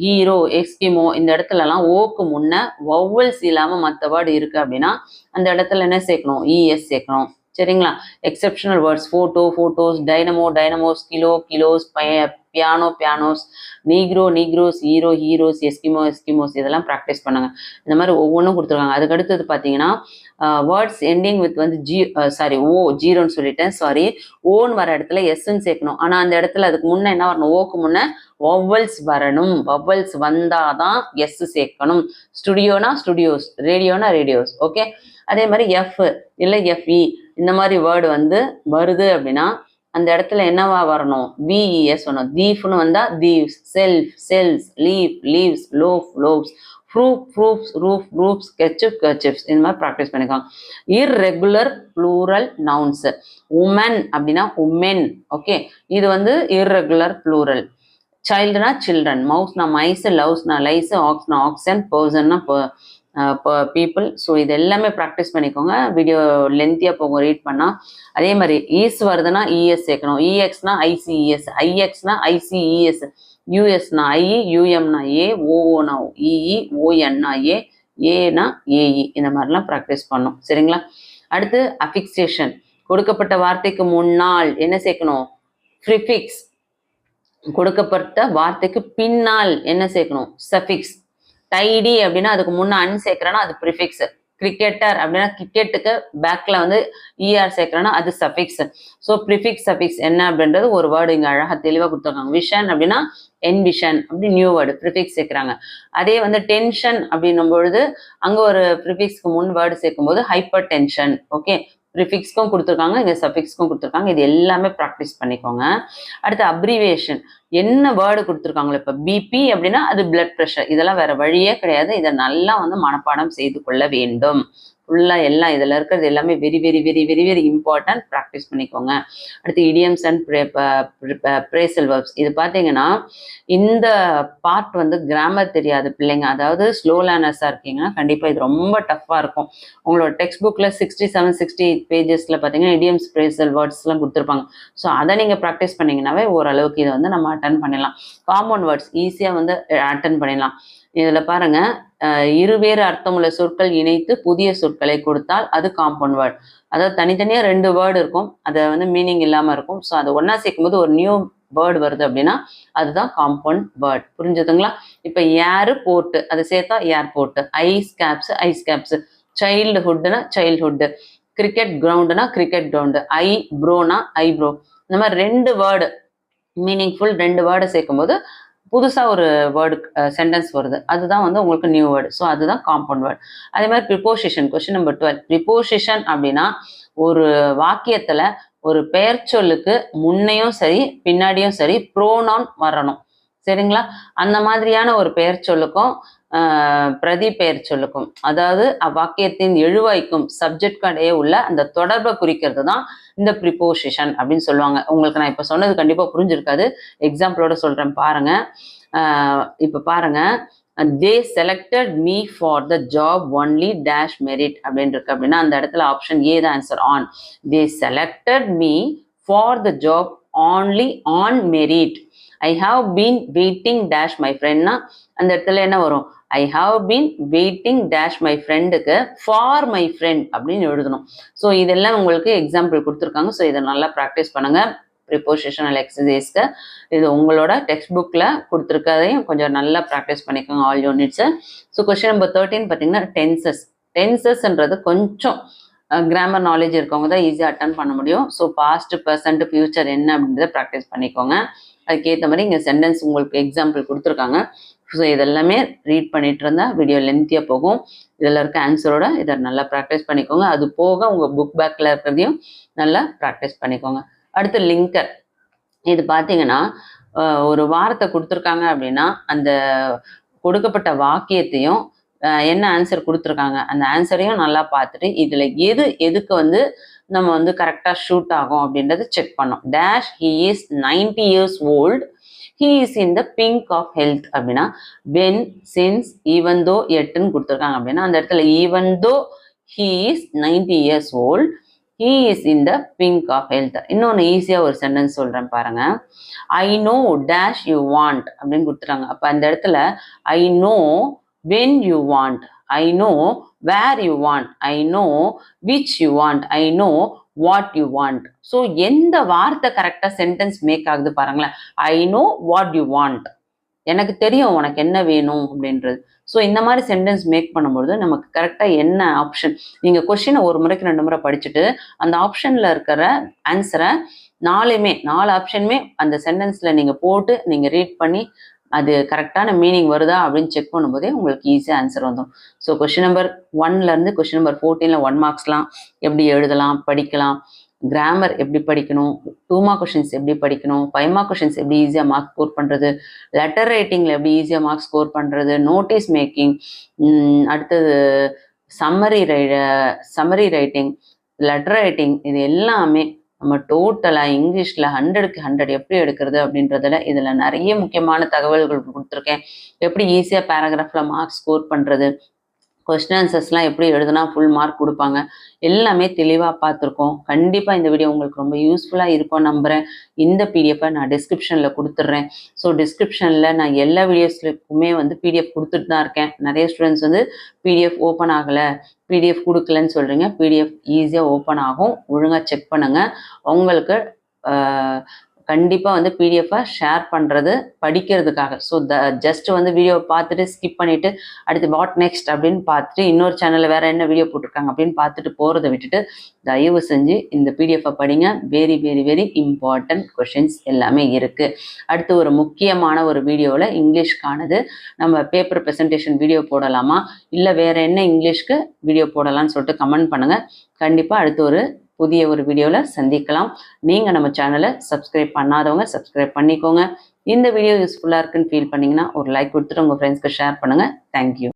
ஹீரோ, எஸ்கிமோ இந்த இடத்துலலாம் ஓக்கு முன்னே வவல்ஸ் இல்லாமல் மற்ற வேர்டு இருக்கு அப்படின்னா அந்த இடத்துல என்ன சேர்க்கணும்? இஎஸ் சேர்க்கணும். சரிங்களா? Exceptional words photo, photos, dynamo, dynamos, kilo, kilos, piano pianos, Negro Negroes, hero heroes, Eskimo Eskimos இதெல்லாம் ப்ராக்டிஸ் பண்ணுங்க. இந்த மாதிரி ஒவ்வொன்றும் கொடுத்துருக்காங்க. அதுக்கடுத்தது பார்த்தீங்கன்னா வேர்ட்ஸ் எண்டிங் வித் வந்து ஜீரோன்னு சொல்லிட்டேன், சாரி. ஓன்னு வர இடத்துல எஸ்ன்னு சேர்க்கணும். ஆனால் அந்த இடத்துல அதுக்கு முன்னே என்ன வரணும், ஓக்கு முன்னே வவ்வல்ஸ் வரணும். வவ்வல்ஸ் வந்தாதான் எஸ் சேர்க்கணும். ஸ்டுடியோனா ஸ்டுடியோஸ், ரேடியோனா ரேடியோஸ். ஓகே. அதே மாதிரி எஃப் இல்லை எஃப்இ இந்த மாதிரி வேர்டு வந்து வருது அப்படின்னா அந்த இடத்துல என்னவா வரணும், விஇஎஸ் வரணும். தீஃப்னு வந்தா thieves, self selves, leaf leaves, loaf loaves, proof proofs, roof roofs, kerchief kerchiefs இந்த மாதிரி ப்ராக்டிஸ் பண்ணிக்கலாம். Irregular plural nouns. உமன் அப்படின்னா உமென். ஓகே. இது வந்து இர்ரெகுலர் ப்ளூரல். சைல்டுனா சில்ட்ரன், மவுஸ்னா மைஸ், லவ்ஸ்னா லைஸ், ஆக்ஸ்னா ஆக்சன், பர்சன்னா பீப்புள். ஸோ இது எல்லாமே ப்ராக்டிஸ் பண்ணிக்கோங்க. வீடியோ லென்த்தியாக போகும் ரீட் பண்ணால். அதே மாதிரி ஈஸ் வருதுன்னா இஎஸ் சேர்க்கணும். இஎக்ஸ்னா ஐசிஇஎஸ், ஐஎக்ஸ்னா ஐசிஇஎஸ், யூஎஸ்னா ஐ, யூஎம்னா ஏ, ஓஓனா இஇ, ஓஎன்னா ஏ, ஏனா ஏஇ. இந்த மாதிரிலாம் ப்ராக்டிஸ் பண்ணும். சரிங்களா? அடுத்து அஃபிக்சேஷன். கொடுக்கப்பட்ட வார்த்தைக்கு முன்னால் என்ன சேர்க்கணும், ப்ரிஃபிக்ஸ். கொடுக்கப்பட்ட வார்த்தைக்கு பின்னால் என்ன சேர்க்கணும், சஃபிக்ஸ். டைடி அப்படின்னா அதுக்கு முன்ன அன் சேர்க்கிறேன்னா அது ப்ரிஃபிக்ஸ். கிரிக்கெட்டர் அப்படின்னா கிரிக்கெட்டுக்கு பேக்ல வந்து இஆர் சேர்க்கிறேன்னா அது சஃபிக்ஸ். ஸோ ப்ரிஃபிக்ஸ் சஃபிக்ஸ் என்ன அப்படின்றது ஒரு வேர்டு இங்கே அழகாக தெளிவாக கொடுத்துருக்காங்க. விஷன் அப்படின்னா என்விஷன் அப்படி நியூ வேர்டு ப்ரிஃபிக்ஸ் சேர்க்குறாங்க. அதே வந்து டென்ஷன் அப்படின்னும் பொழுது அங்கே ஒரு ப்ரிஃபிக்ஸ்க்கு முன் வேர்டு சேர்க்கும் போது ஹைப்பர் டென்ஷன். ஓகே. ப்ரிஃபிக்ஸ்க்கும் கொடுத்துருக்காங்க, இங்கே சஃபிக்ஸ்க்கும் கொடுத்துருக்காங்க. இது எல்லாமே ப்ராக்டிஸ் பண்ணிக்கோங்க. அடுத்து அப்ரிவேஷன். என்ன வேர்டு கொடுத்துருக்காங்களோ, இப்போ பிபி அப்படின்னா அது பிளட் ப்ரெஷர். இதெல்லாம் வேற வழியே கிடையாது. இதை நல்லா வந்து மனப்பாடம் செய்து கொள்ள வேண்டும். ஃபுல்லாக எல்லாம் இதில் இருக்கிறது எல்லாமே very very very very very important. Practice பண்ணிக்கோங்க. அடுத்து இடியம்ஸ் அண்ட் பிரேசல் வெர்ப்ஸ். இது பார்த்தீங்கன்னா இந்த பார்ட் வந்து கிராமர் தெரியாது பிள்ளைங்க, அதாவது ஸ்லோ லேர்னர்ஸாக இருக்கீங்கன்னா கண்டிப்பாக இது ரொம்ப டஃப்பாக இருக்கும். உங்களோட டெக்ஸ்ட் புக்கில் 67, 68 பேஜஸில் பார்த்தீங்கன்னா இடியம்ஸ் பிரேசல் வேர்ட்ஸ்லாம் கொடுத்துருப்பாங்க. ஸோ அதை நீங்கள் ப்ராக்டிஸ் பண்ணிங்கன்னாவே ஓரளவுக்கு இதை வந்து நம்ம அட்டன் பண்ணிடலாம். காம்பவுண்ட் வேர்ட்ஸ் ஈஸியாக வந்து அட்டன் பண்ணிடலாம். இதில் பாருங்க, இருவேறு அர்த்தமுள்ள சொற்கள் இணைத்து புதிய சொற்களை கொடுத்தால் அது காம்பவுண்ட் வேர்ட். அதாவது தனித்தனியாக 2 வேர்டு இருக்கும், அதை வந்து மீனிங் இல்லாமல் இருக்கும். ஸோ அதை ஒன்றா சேர்க்கும் போது ஒரு நியூ வேர்டு வருது அப்படின்னா அதுதான் காம்பவுண்ட் வேர்ட். புரிஞ்சுதுங்களா? இப்போ ஏரு போர்ட்டு அதை சேர்த்தா airport, ice caps ice caps, சைல்டுஹுட்னா சைல்டுஹுட்டு, கிரிக்கெட் கிரவுண்டுனா கிரிக்கெட் கிரவுண்டு, ஐ ப்ரோனா ஐப்ரோ. இந்த மாதிரி 2 வேர்டு மீனிங்ஃபுல் 2 வேர்டை சேர்க்கும் போது புதுசாக ஒரு வேர்டு சென்டென்ஸ் வருது. அதுதான் வந்து உங்களுக்கு நியூ வேர்டு. ஸோ அதுதான் காம்பவுண்ட் வேர்டு. அதே மாதிரி ப்ரிப்போசிஷன். Question number 12. ப்ரிப்போசிஷன் அப்படின்னா ஒரு வாக்கியத்தில் ஒரு பெயர் சொல்லுக்கு முன்னையும் சரி பின்னாடியும் சரி ப்ரோனவுன் வரணும். சரிங்களா? அந்த மாதிரியான ஒரு பெயர் சொல்லுக்கும் பிரதி பெயர் சொல்லுக்கும், அதாவது அவ்வாக்கியத்தின் எழுவாய்க்கும் சப்ஜெக்ட் இடையே உள்ள அந்த தொடர்பை குறிக்கிறது தான் இந்த ப்ரிப்போசிஷன் அப்படின்னு சொல்லுவாங்க. உங்களுக்கு நான் இப்போ சொன்னது கண்டிப்பாக புரிஞ்சிருக்காது, எக்ஸாம்பிளோட சொல்கிறேன் பாருங்க. இப்போ பாருங்க, they selected me for the job only dash merit அப்படின்னு இருக்கு. அப்படின்னா அந்த இடத்துல ஆப்ஷன் ஏ தான் answer, on. They selected me for the job only on merit. I have been waiting dash my friend னா அந்த இடத்துல என்ன வரும், I have been waiting dash my friendக்கு for my friend அப்படின்னு எழுதணும். ஸோ இதெல்லாம் உங்களுக்கு எக்ஸாம்பிள் கொடுத்துருக்காங்க. ஸோ இதை நல்லா ப்ராக்டிஸ் பண்ணுங்க ப்ரிப்போசிஷனல் எக்ஸசைஸ்க்கு. இது உங்களோட டெக்ஸ்ட் புக்கில் கொடுத்துருக்கதையும் கொஞ்சம் நல்லா ப்ராக்டிஸ் பண்ணிக்கோங்க ஆல் யூனிட்ஸை. ஸோ கொஸ்டின் நம்பர் 13 பார்த்தீங்கன்னா டென்சஸ். டென்சஸ்ன்றது கொஞ்சம் கிராமர் நாலேஜ் இருக்கவங்க தான் ஈஸியாக அட்டன் பண்ண முடியும். ஸோ பாஸ்ட், ப்ரெசன்ட், ஃபியூச்சர் என்ன அப்படின்றத ப்ராக்டிஸ் பண்ணிக்கோங்க. அதுக்கேற்ற மாதிரி இங்கே சென்டென்ஸ் உங்களுக்கு எக்ஸாம்பிள் கொடுத்துருக்காங்க. ஸோ இதெல்லாமே ரீட் பண்ணிட்டு இருந்தால் வீடியோ லென்த்தியாக போகும். இதில் இருக்க ஆன்சரோட இதை நல்லா ப்ராக்டிஸ் பண்ணிக்கோங்க. அது போக உங்கள் புக் பேக்கில் இருக்கிறதையும் நல்லா ப்ராக்டிஸ் பண்ணிக்கோங்க. அடுத்து லிங்கர். இது பார்த்தீங்கன்னா ஒரு வார்த்தை கொடுத்துருக்காங்க அப்படின்னா அந்த கொடுக்கப்பட்ட வாக்கியத்தையும் என்ன ஆன்சர் கொடுத்துருக்காங்க அந்த ஆன்சரையும் நல்லா பார்த்துட்டு இதில் எதுக்கு வந்து நம்ம வந்து கரெக்டாக ஷூட் ஆகும் அப்படின்றத செக் பண்ணோம். Dash he is 90 years old, he is in the pink of health அப்படின்னா when, since, even though, yetன்னு கொடுத்துருக்காங்க. அப்படின்னா அந்த இடத்துல even though he is 90 years old, he is in the pink of health. இன்னொன்று ஈஸியாக ஒரு சென்டென்ஸ் சொல்கிறேன் பாருங்க. I know dash you want அப்படின்னு கொடுத்துருக்காங்க. அப்போ அந்த இடத்துல I know when you want, I know where you want, I know which you want, I know what you want. So எந்த வார்த்தை கரெக்டாக சென்டென்ஸ் மேக் ஆகுது பாருங்களேன். I know what you want, எனக்கு தெரியும் உனக்கு என்ன வேணும் அப்படின்றது. ஸோ இந்த மாதிரி சென்டென்ஸ் மேக் பண்ணும்போது நமக்கு கரெக்டாக என்ன ஆப்ஷன், நீங்கள் கொஸ்டினை ஒரு முறைக்கு 2 முறை படிச்சுட்டு அந்த ஆப்ஷனில் இருக்கிற ஆன்சரை 4 ஆப்ஷனுமே அந்த சென்டென்ஸில் நீங்கள் போட்டு நீங்கள் ரீட் பண்ணி அது கரெக்டான மீனிங் வருதா அப்படின்னு செக் பண்ணும்போதே உங்களுக்கு ஈஸியாக ஆன்சர் வந்துடும். ஸோ கொஸ்டின் நம்பர் 1லேருந்து கொஸ்டின் நம்பர் 14ல் 1 மார்க்ஸ்லாம் எப்படி எழுதலாம், படிக்கலாம், கிராமர் எப்படி படிக்கணும், 2 மார்க் கொஷின்ஸ் எப்படி படிக்கணும், 5 மார்க் கொஷின்ஸ் எப்படி ஈஸியாக மார்க் ஸ்கோர் பண்ணுறது, லெட்டர் ரைட்டிங்கில் எப்படி ஈஸியாக மார்க் ஸ்கோர் பண்ணுறது, நோட்டீஸ் மேக்கிங், அடுத்தது சம்மரி ரைட்டிங், லெட்டர் ரைட்டிங், இது எல்லாமே நம்ம டோட்டலாக இங்கிலீஷில் 100க்கு 100 எப்படி எடுக்கிறது அப்படின்றதுல இதில் நிறைய முக்கியமான தகவல்கள் கொடுத்துருக்கேன். எப்படி ஈஸியாக பேராகிராஃபில் மார்க் ஸ்கோர் பண்ணுறது, கொஸ்டின் ஆன்சர்ஸ்லாம் எப்படி எழுதுனா ஃபுல் மார்க் கொடுப்பாங்க, எல்லாமே தெளிவாக பார்த்துருக்கோம். கண்டிப்பாக இந்த வீடியோ உங்களுக்கு ரொம்ப யூஸ்ஃபுல்லாக இருக்கும் நம்புகிறேன். இந்த பிடிஎஃபை நான் டிஸ்கிரிப்ஷனில் கொடுத்துட்றேன். ஸோ டிஸ்கிரிப்ஷனில் நான் எல்லா வீடியோஸ்லுக்குமே வந்து பிடிஎஃப் கொடுத்துட்டு தான் இருக்கேன். நிறைய ஸ்டூடெண்ட்ஸ் வந்து பிடிஎஃப் ஓப்பன் ஆகலை, பிடிஎஃப் கொடுக்கலன்னு சொல்கிறீங்க. பிடிஎஃப் ஈஸியாக ஓப்பன் ஆகும், ஒழுங்காக செக் பண்ணுங்கள். உங்களுக்கு கண்டிப்பாக வந்து பிடிஎஃபை ஷேர் பண்ணுறது படிக்கிறதுக்காக. ஸோ ஜஸ்ட் வந்து வீடியோவை பார்த்துட்டு ஸ்கிப் பண்ணிவிட்டு அடுத்து வாட் நெக்ஸ்ட் அப்படின்னு பார்த்துட்டு இன்னொரு சேனலில் வேறு என்ன வீடியோ போட்டிருக்காங்க அப்படின்னு பார்த்துட்டு போகிறத விட்டுட்டு தயவு செஞ்சு இந்த பிடிஎஃபை படிங்க. Very very very important questions எல்லாமே இருக்குது. அடுத்து ஒரு முக்கியமான ஒரு வீடியோவில் இங்கிலீஷ்க்கானது நம்ம பேப்பர் ப்ரெசன்டேஷன் வீடியோ போடலாமா, இல்லை வேறு என்ன இங்கிலீஷ்க்கு வீடியோ போடலான்னு சொல்லிட்டு கமெண்ட் பண்ணுங்கள். கண்டிப்பாக அடுத்து ஒரு புதிய ஒரு வீடியோவில் சந்திக்கலாம். நீங்கள் நம்ம சேனலை சப்ஸ்கிரைப் பண்ணாதவங்க சப்ஸ்கிரைப் பண்ணிக்கோங்க. இந்த வீடியோ யூஸ்ஃபுல்லாக இருக்குன்னு ஃபீல் பண்ணிங்கன்னா ஒரு லைக் கொடுத்துட்டு உங்கள் ஃப்ரெண்ட்ஸ்க்கு ஷேர் பண்ணுங்கள். தேங்க்யூ.